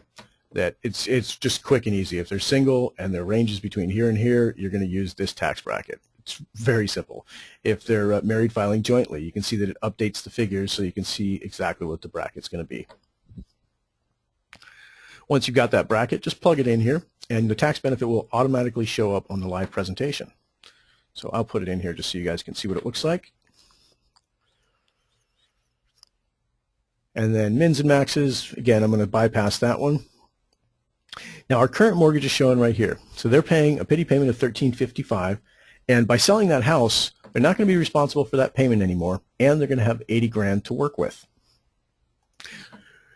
That it's just quick and easy. If they're single and their range is between here and here, you're going to use this tax bracket. It's very simple. If they're married filing jointly, you can see that it updates the figures so you can see exactly what the bracket's going to be. Once you've got that bracket, just plug it in here, and the tax benefit will automatically show up on the live presentation. So I'll put it in here just so you guys can see what it looks like. And then mins and maxes, again, I'm going to bypass that one. Now our current mortgage is showing right here. So they're paying a pity payment of $1,355, and by selling that house, they're not going to be responsible for that payment anymore, and they're going to have 80 grand to work with.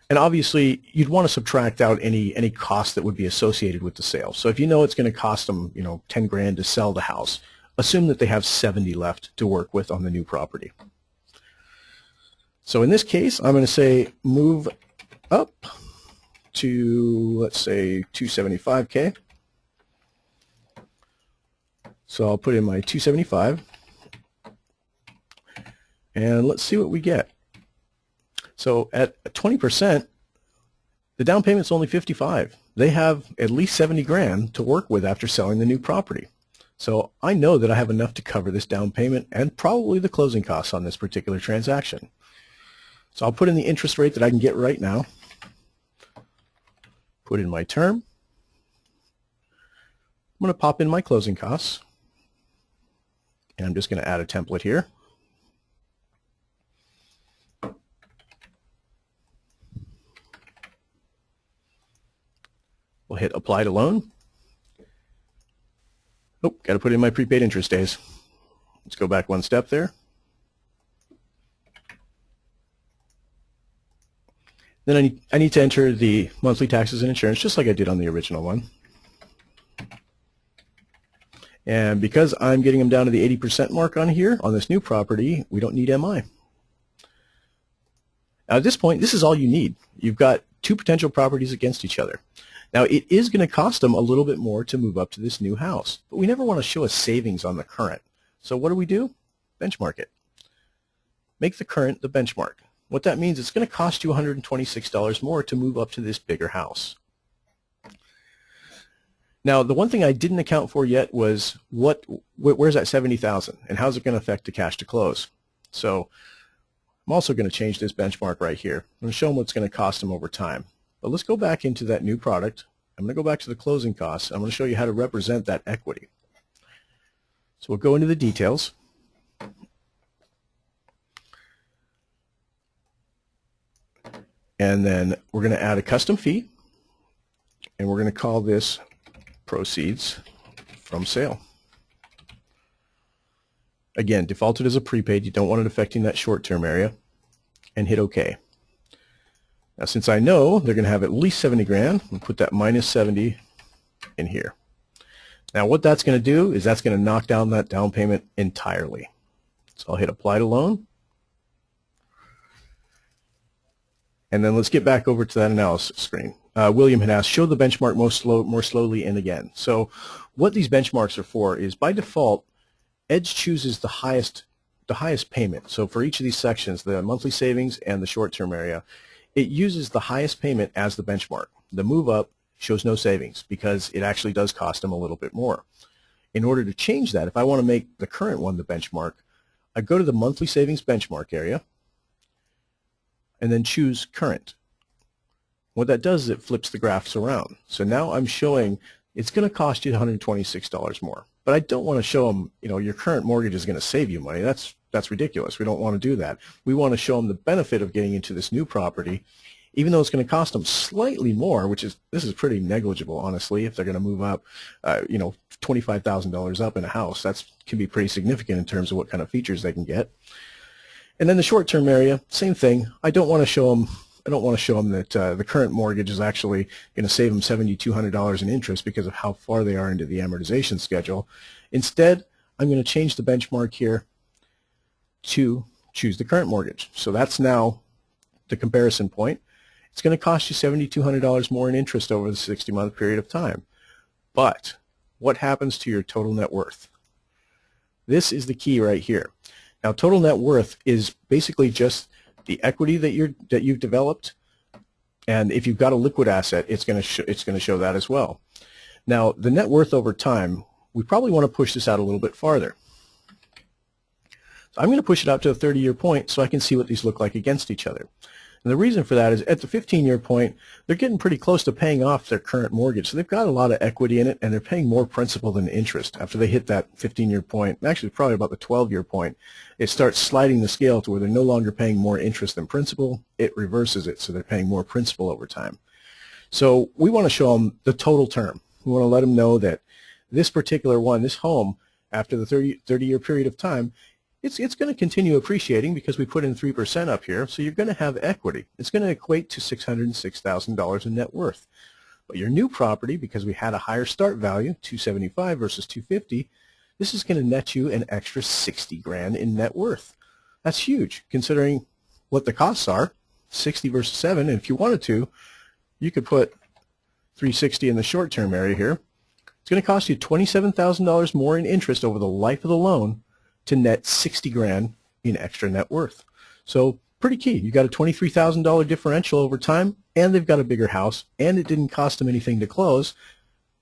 And obviously, you'd want to subtract out any cost that would be associated with the sale. So if you know it's going to cost them, 10 grand to sell the house, assume that they have 70 left to work with on the new property. So in this case, I'm going to say move up to, let's say, 275K. So I'll put in my 275, and let's see what we get. So at 20%, the down payment's only 55. They have at least 70 grand to work with after selling the new property. So I know that I have enough to cover this down payment and probably the closing costs on this particular transaction. So I'll put in the interest rate that I can get right now. Put in my term. I'm going to pop in my closing costs. And I'm just going to add a template here. We'll hit Apply to Loan. Oh, got to put in my prepaid interest days. Let's go back one step there. Then I need to enter the monthly taxes and insurance just like I did on the original one. And because I'm getting them down to the 80% mark on here, on this new property, we don't need MI. Now at this point, this is all you need. You've got two potential properties against each other. Now it is going to cost them a little bit more to move up to this new house, but we never want to show a savings on the current. So what do? Benchmark it. Make the current the benchmark. What that means, it's going to cost you $126 more to move up to this bigger house. Now, the one thing I didn't account for yet was where's that $70,000 and how's it going to affect the cash to close? So I'm also going to change this benchmark right here. I'm going to show them what's going to cost them over time. But let's go back into that new product. I'm going to go back to the closing costs. I'm going to show you how to represent that equity. So we'll go into the details. And then we're going to add a custom fee. And we're going to call this Proceeds from Sale. Again, defaulted as a prepaid. You don't want it affecting that short-term area. And hit OK. Now, since I know they're going to have at least 70 grand, I'll put that minus 70 in here. Now, what that's going to do is that's going to knock down that down payment entirely. So I'll hit Apply to Loan. And then let's get back over to that analysis screen. William had asked, show the benchmark more slowly and again. So what these benchmarks are for is, by default, Edge chooses the highest payment. So for each of these sections, the monthly savings and the short-term area, it uses the highest payment as the benchmark. The move up shows no savings because it actually does cost them a little bit more. In order to change that, if I want to make the current one the benchmark, I go to the monthly savings benchmark area and then choose current. What that does is it flips the graphs around. So now I'm showing it's going to cost you $126 more. But I don't want to show them, your current mortgage is going to save you money. That's ridiculous. We don't want to do that. We want to show them the benefit of getting into this new property, even though it's going to cost them slightly more, this is pretty negligible, honestly, if they're going to move up, $25,000 up in a house. That can be pretty significant in terms of what kind of features they can get. And then the short-term area, same thing. I don't want to show them that the current mortgage is actually going to save them $7,200 in interest because of how far they are into the amortization schedule. Instead, I'm going to change the benchmark here to choose the current mortgage. So that's now the comparison point. It's going to cost you $7,200 more in interest over the 60-month period of time. But what happens to your total net worth? This is the key right here. Now, total net worth is basically just the equity that you've developed, and if you've got a liquid asset, it's going to show that as well. Now, the net worth over time, we probably want to push this out a little bit farther. So I'm going to push it out to a 30-year point so I can see what these look like against each other. And the reason for that is at the 15-year point, they're getting pretty close to paying off their current mortgage. So they've got a lot of equity in it, and they're paying more principal than interest. After they hit that 15-year point, actually probably about the 12-year point, it starts sliding the scale to where they're no longer paying more interest than principal. It reverses it, so they're paying more principal over time. So we want to show them the total term. We want to let them know that this particular one, this home, after the 30-year period of time, it's going to continue appreciating because we put in 3% up here, so you're going to have equity. It's going to equate to $606,000 in net worth. But your new property, because we had a higher start value, $275 versus $250, this is going to net you an extra $60,000 in net worth. That's huge, considering what the costs are, 60 versus 7. And if you wanted to, you could put 360 in the short-term area here. It's going to cost you $27,000 more in interest over the life of the loan to net $60,000 in extra net worth. So pretty key. You got a $23,000 differential over time, and they've got a bigger house, and it didn't cost them anything to close,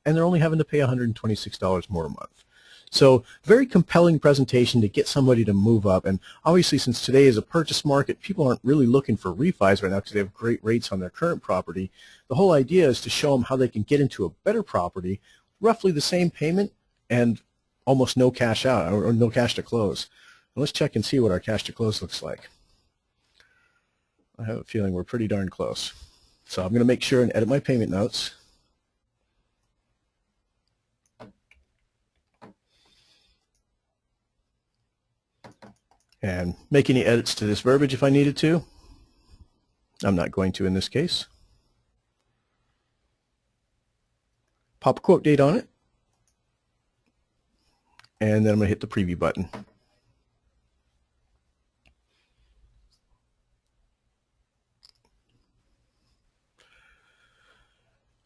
and they're only having to pay $126 more a month. So very compelling presentation to get somebody to move up. And obviously, since today is a purchase market, people aren't really looking for refis right now because they have great rates on their current property. The whole idea is to show them how they can get into a better property, roughly the same payment, and almost no cash out or no cash to close. And let's check and see what our cash to close looks like. I have a feeling we're pretty darn close. So I'm going to make sure and edit my payment notes. And make any edits to this verbiage if I needed to. I'm not going to in this case. Pop a quote date on it. And then I'm going to hit the preview button.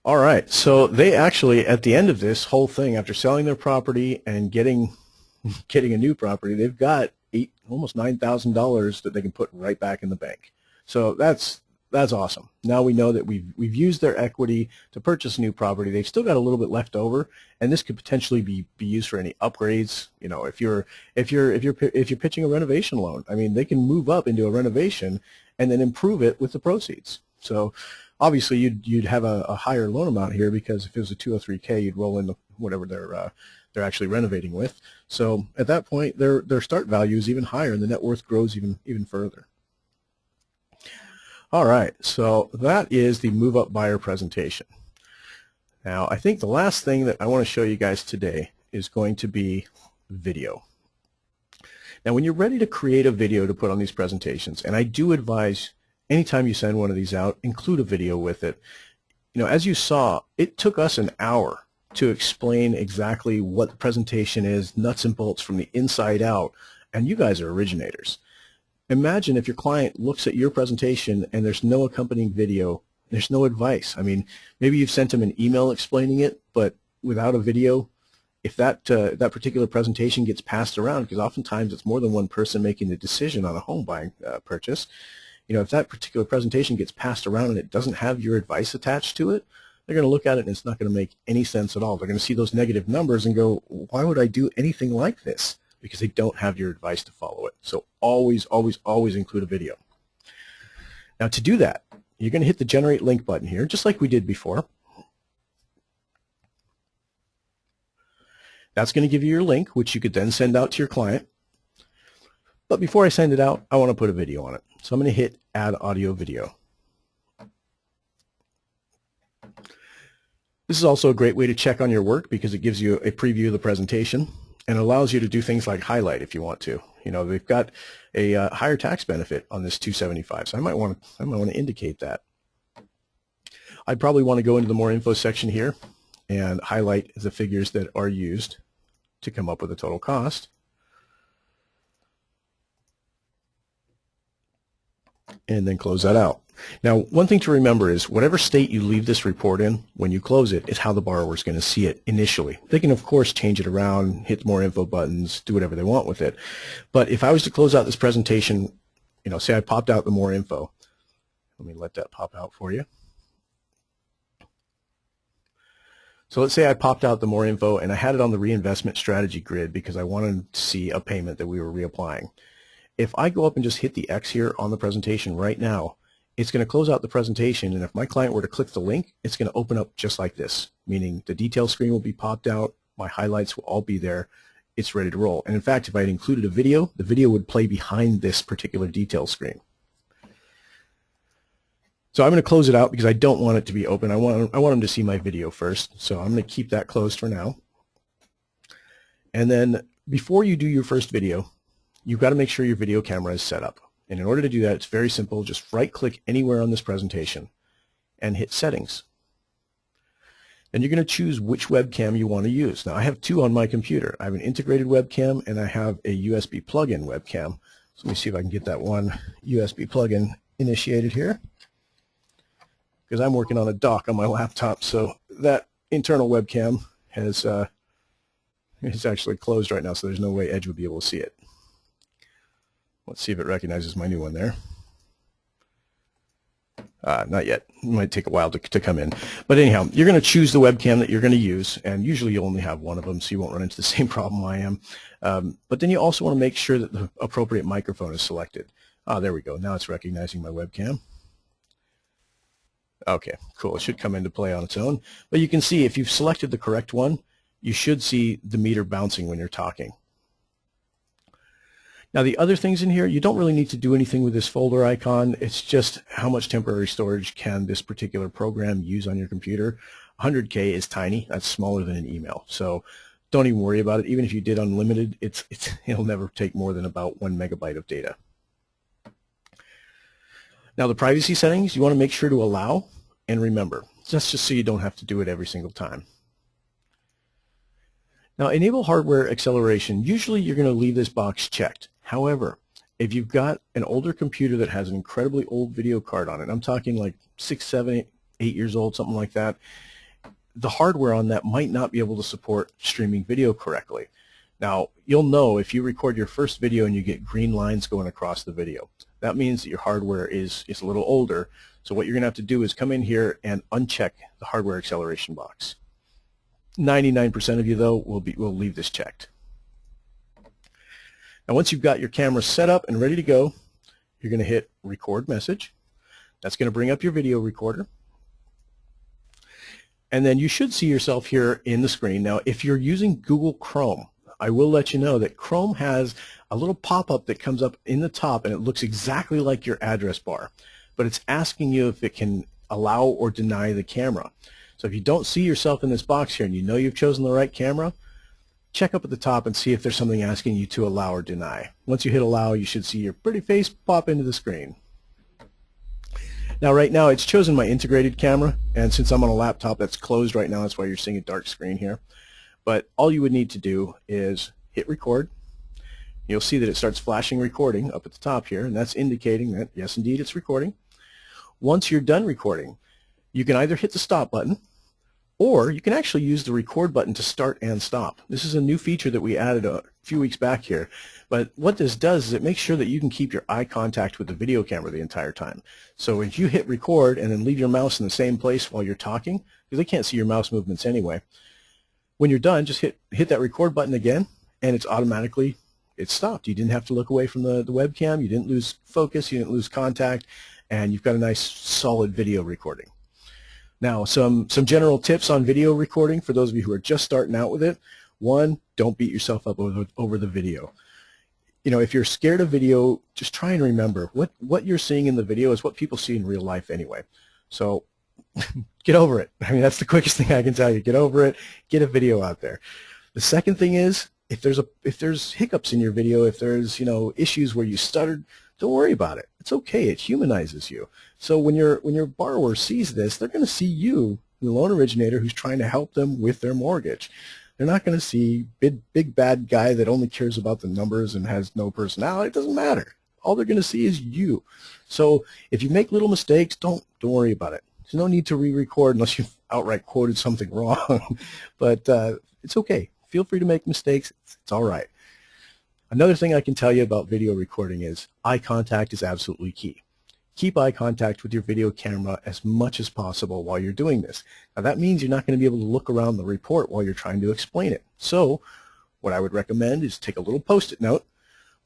All right, so they actually, at the end of this whole thing, after selling their property and getting a new property, they've got almost $9,000 that they can put right back in the bank. So that's awesome. Now we know that we've used their equity to purchase a new property. They've still got a little bit left over, and this could potentially be used for any upgrades. You know, if you're pitching a renovation loan, I mean, they can move up into a renovation and then improve it with the proceeds. So obviously you'd have a higher loan amount here because if it was a 203K, you'd roll in whatever they're actually renovating with. So at that point, their start value is even higher, and the net worth grows even further. All right, so that is the Move Up Buyer presentation. Now, I think the last thing that I want to show you guys today is going to be video. Now, when you're ready to create a video to put on these presentations, and I do advise anytime you send one of these out, include a video with it. You know, as you saw, it took us an hour to explain exactly what the presentation is, nuts and bolts from the inside out, and you guys are originators. Imagine if your client looks at your presentation and there's no accompanying video, there's no advice. I mean, maybe you've sent them an email explaining it, but without a video, if that particular presentation gets passed around, because oftentimes it's more than one person making the decision on a home buying purchase, if that particular presentation gets passed around and it doesn't have your advice attached to it, they're going to look at it and it's not going to make any sense at all. They're going to see those negative numbers and go, why would I do anything like this? Because they don't have your advice to follow it. So always, always, always include a video. Now to do that, you're going to hit the Generate Link button here, just like we did before. That's going to give you your link, which you could then send out to your client. But before I send it out, I want to put a video on it. So I'm going to hit Add Audio Video. This is also a great way to check on your work because it gives you a preview of the presentation and allows you to do things like highlight if you want to. They've got a higher tax benefit on this 275, so I might want to indicate that. I'd probably want to go into the More Info section here and highlight the figures that are used to come up with a total cost. And then close that out. Now, one thing to remember is whatever state you leave this report in, when you close it, is how the borrower is going to see it initially. They can, of course, change it around, hit more info buttons, do whatever they want with it. But if I was to close out this presentation, say I popped out the more info. Let me let that pop out for you. So let's say I popped out the more info and I had it on the reinvestment strategy grid because I wanted to see a payment that we were reapplying. If I go up and just hit the X here on the presentation right now, it's going to close out the presentation, and if my client were to click the link, it's going to open up just like this, meaning the detail screen will be popped out, my highlights will all be there, it's ready to roll. And in fact, if I had included a video, the video would play behind this particular detail screen. So I'm going to close it out because I don't want it to be open. I want them to see my video first, so I'm going to keep that closed for now. And then before you do your first video, you've got to make sure your video camera is set up. And in order to do that, it's very simple. Just right-click anywhere on this presentation and hit Settings. Then you're going to choose which webcam you want to use. Now, I have two on my computer. I have an integrated webcam and I have a USB plug-in webcam. So let me see if I can get that one USB plug-in initiated here, because I'm working on a dock on my laptop. So that internal webcam has it's actually closed right now, so there's no way Edge would be able to see it. Let's see if it recognizes my new one there. Not yet. It might take a while to come in. But anyhow, you're going to choose the webcam that you're going to use, and usually you'll only have one of them, so you won't run into the same problem I am. But then you also want to make sure that the appropriate microphone is selected. There we go. Now it's recognizing my webcam. Okay, cool. It should come into play on its own. But you can see if you've selected the correct one, you should see the meter bouncing when you're talking. Now the other things in here, you don't really need to do anything with this folder icon. It's just how much temporary storage can this particular program use on your computer. 100K is tiny. That's smaller than an email. So don't even worry about it. Even if you did unlimited, it'll never take more than about 1 megabyte of data. Now the privacy settings, you want to make sure to allow and remember. That's just so you don't have to do it every single time. Now enable hardware acceleration. Usually you're going to leave this box checked. However, if you've got an older computer that has an incredibly old video card on it, I'm talking like 6, 7, 8 years old, something like that, the hardware on that might not be able to support streaming video correctly. Now, you'll know if you record your first video and you get green lines going across the video. That means that your hardware is a little older. So what you're going to have to do is come in here and uncheck the hardware acceleration box. 99% of you, though, will leave this checked. Now once you've got your camera set up and ready to go, you're going to hit Record Message. That's going to bring up your video recorder. And then you should see yourself here in the screen. Now if you're using Google Chrome, I will let you know that Chrome has a little pop-up that comes up in the top and it looks exactly like your address bar. But it's asking you if it can allow or deny the camera. So if you don't see yourself in this box here and you know you've chosen the right camera, check up at the top and see if there's something asking you to allow or deny. Once you hit allow, you should see your pretty face pop into the screen. Now right now it's chosen my integrated camera, and since I'm on a laptop that's closed right now, that's why you're seeing a dark screen here. But all you would need to do is hit record. You'll see that it starts flashing recording up at the top here, and that's indicating that yes indeed it's recording. Once you're done recording, you can either hit the stop button, or you can actually use the record button to start and stop. This is a new feature that we added few weeks back here. But what this does is it makes sure that you can keep your eye contact with the video camera the entire time. So if you hit record and then leave your mouse in the same place while you're talking, because they can't see your mouse movements anyway, when you're done, just hit that record button again, and it's stopped. You didn't have to look away from the webcam. You didn't lose focus. You didn't lose contact, and you've got a nice solid video recording. Now, some general tips on video recording for those of you who are just starting out with it. One, don't beat yourself up over the video. You know, if you're scared of video, just try and remember what you're seeing in the video is what people see in real life anyway. So get over it. I mean, that's the quickest thing I can tell you. Get over it. Get a video out there. The second thing is, if there's hiccups in your video, if there's, you know, issues where you stuttered, don't worry about it. It's okay. It humanizes you. So when your borrower sees this, they're going to see you, the loan originator, who's trying to help them with their mortgage. They're not going to see big bad guy that only cares about the numbers and has no personality. It doesn't matter. All they're going to see is you. So if you make little mistakes, don't worry about it. There's no need to re-record unless you've outright quoted something wrong. But it's okay. Feel free to make mistakes. It's all right. Another thing I can tell you about video recording is eye contact is absolutely key. Keep eye contact with your video camera as much as possible while you're doing this. Now that means you're not going to be able to look around the report while you're trying to explain it. So what I would recommend is take a little post-it note,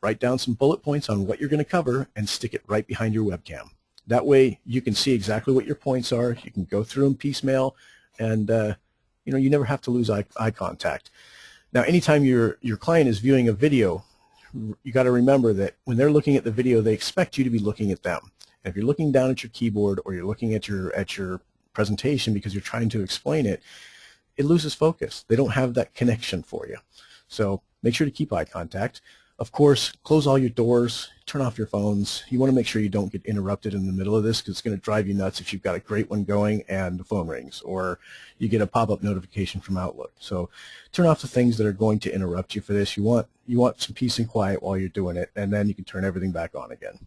write down some bullet points on what you're going to cover, and stick it right behind your webcam. That way you can see exactly what your points are. You can go through them piecemeal, and you know, you never have to lose eye contact. Now anytime your client is viewing a video, you got to remember that when they're looking at the video, they expect you to be looking at them. And if you're looking down at your keyboard or you're looking at your presentation because you're trying to explain it, it loses focus. They don't have that connection for you. So make sure to keep eye contact. Of course, close all your doors, turn off your phones. You want to make sure you don't get interrupted in the middle of this because it's going to drive you nuts if you've got a great one going and the phone rings or you get a pop-up notification from Outlook. So turn off the things that are going to interrupt you for this. You want some peace and quiet while you're doing it, and then you can turn everything back on again.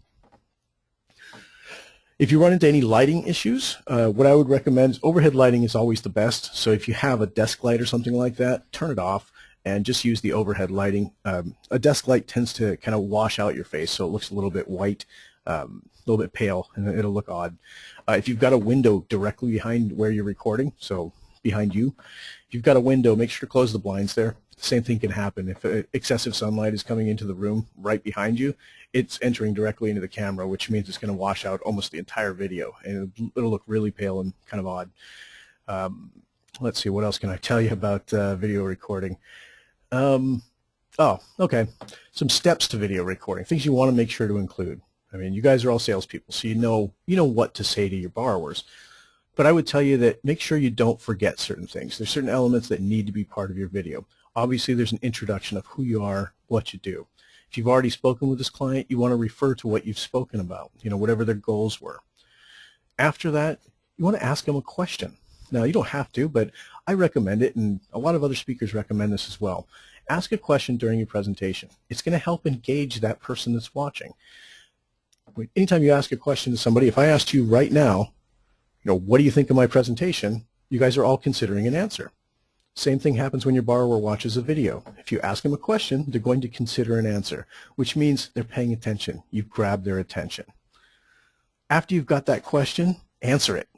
If you run into any lighting issues, what I would recommend is overhead lighting is always the best. So if you have a desk light or something like that, turn it off and just use the overhead lighting. A desk light tends to kind of wash out your face, so it looks a little bit white, a little bit pale, and it'll look odd. If you've got a window directly behind where you're recording, so behind you, if you've got a window, make sure to close the blinds there. The same thing can happen if excessive sunlight is coming into the room right behind you. It's entering directly into the camera, which means it's going to wash out almost the entire video, and it'll look really pale and kind of odd. Let's see, what else can I tell you about video recording? Oh, okay. Some steps to video recording, things you want to make sure to include. I mean, you guys are all salespeople, so you know what to say to your borrowers. But I would tell you that make sure you don't forget certain things. There's certain elements that need to be part of your video. Obviously, there's an introduction of who you are, what you do. If you've already spoken with this client, you want to refer to what you've spoken about, whatever their goals were. After that, you want to ask them a question. Now, you don't have to, but I recommend it, and a lot of other speakers recommend this as well. Ask a question during your presentation. It's going to help engage that person that's watching. Anytime you ask a question to somebody, if I asked you right now, what do you think of my presentation, you guys are all considering an answer. Same thing happens when your borrower watches a video. If you ask them a question, they're going to consider an answer, which means they're paying attention. You've grabbed their attention. After you've got that question, answer it.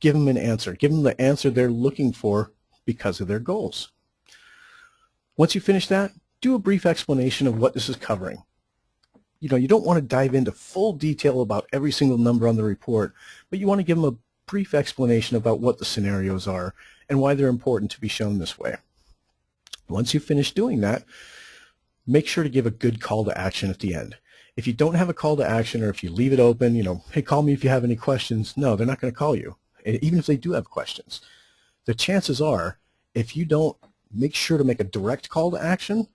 Give them an answer. Give them the answer they're looking for because of their goals. Once you finish that, do a brief explanation of what this is covering. You don't want to dive into full detail about every single number on the report, but you want to give them a brief explanation about what the scenarios are and why they're important to be shown this way. Once you finish doing that, make sure to give a good call to action at the end. If you don't have a call to action, or if you leave it open, hey, call me if you have any questions, no, they're not going to call you. Even if they do have questions. The chances are, if you don't make sure to make a direct call to action,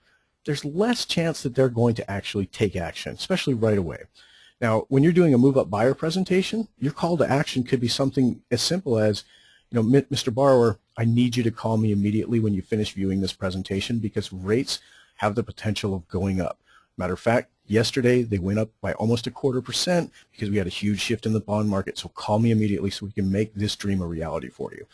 there's less chance that they're going to actually take action, especially right away. Now, when you're doing a move-up buyer presentation, your call to action could be something as simple as, Mr. Borrower, I need you to call me immediately when you finish viewing this presentation because rates have the potential of going up. Matter of fact, yesterday they went up by almost 0.25% because we had a huge shift in the bond market, so call me immediately so we can make this dream a reality for you.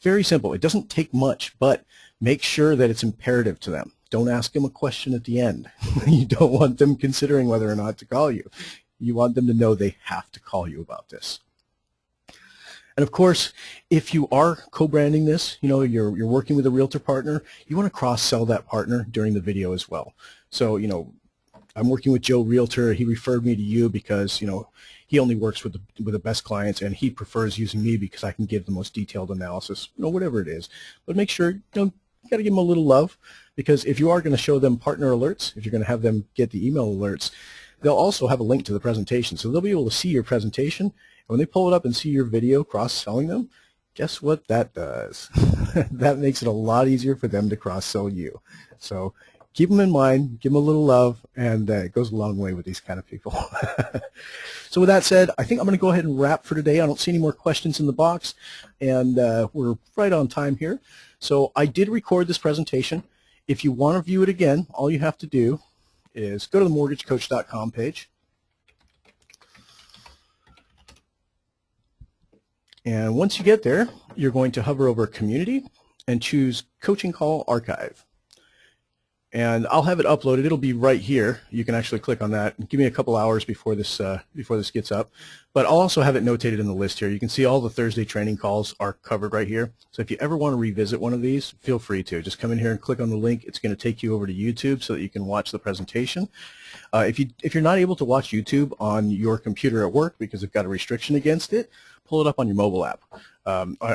Very simple. It doesn't take much, but make sure that it's imperative to them. don't ask them a question at the end. You don't want them considering whether or not to call you. You want them to know they have to call you about this. And of course, if you are co-branding this, you're working with a realtor partner, you want to cross-sell that partner during the video as well. So, I'm working with Joe Realtor. He referred me to you because, he only works with the best clients, and he prefers using me because I can give the most detailed analysis, whatever it is. But make sure, you got to give them a little love, because if you are going to show them partner alerts, if you're going to have them get the email alerts, they'll also have a link to the presentation. So they'll be able to see your presentation. And when they pull it up and see your video cross-selling them, guess what that does? That makes it a lot easier for them to cross-sell you. So keep them in mind, give them a little love, and it goes a long way with these kind of people. So with that said, I think I'm going to go ahead and wrap for today. I don't see any more questions in the box, and we're right on time here. So I did record this presentation. If you want to view it again, all you have to do is go to the mortgagecoach.com page. And once you get there, you're going to hover over Community and choose Coaching Call Archive. And I'll have it uploaded. It'll be right here. You can actually click on that. Give me a couple hours before this gets up. But I'll also have it notated in the list here. You can see all the Thursday training calls are covered right here. So if you ever want to revisit one of these, feel free to. Just come in here and click on the link. It's going to take you over to YouTube so that you can watch the presentation. If you're not able to watch YouTube on your computer at work because you've got a restriction against it, pull it up on your mobile app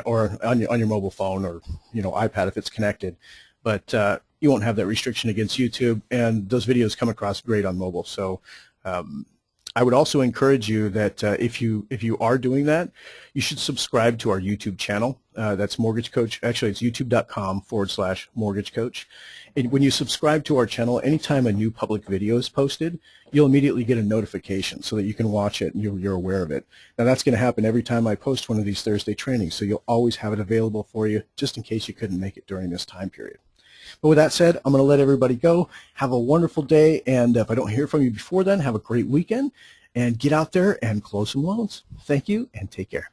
or on your mobile phone or iPad if it's connected. But you won't have that restriction against YouTube, and those videos come across great on mobile. So I would also encourage you that if you are doing that, you should subscribe to our YouTube channel. That's Mortgage Coach. Actually, it's youtube.com/Mortgage Coach. And when you subscribe to our channel, anytime a new public video is posted, you'll immediately get a notification so that you can watch it and you're aware of it. Now, that's going to happen every time I post one of these Thursday trainings, so you'll always have it available for you just in case you couldn't make it during this time period. But with that said, I'm going to let everybody go. Have a wonderful day, and if I don't hear from you before then, have a great weekend, and get out there and close some loans. Thank you, and take care.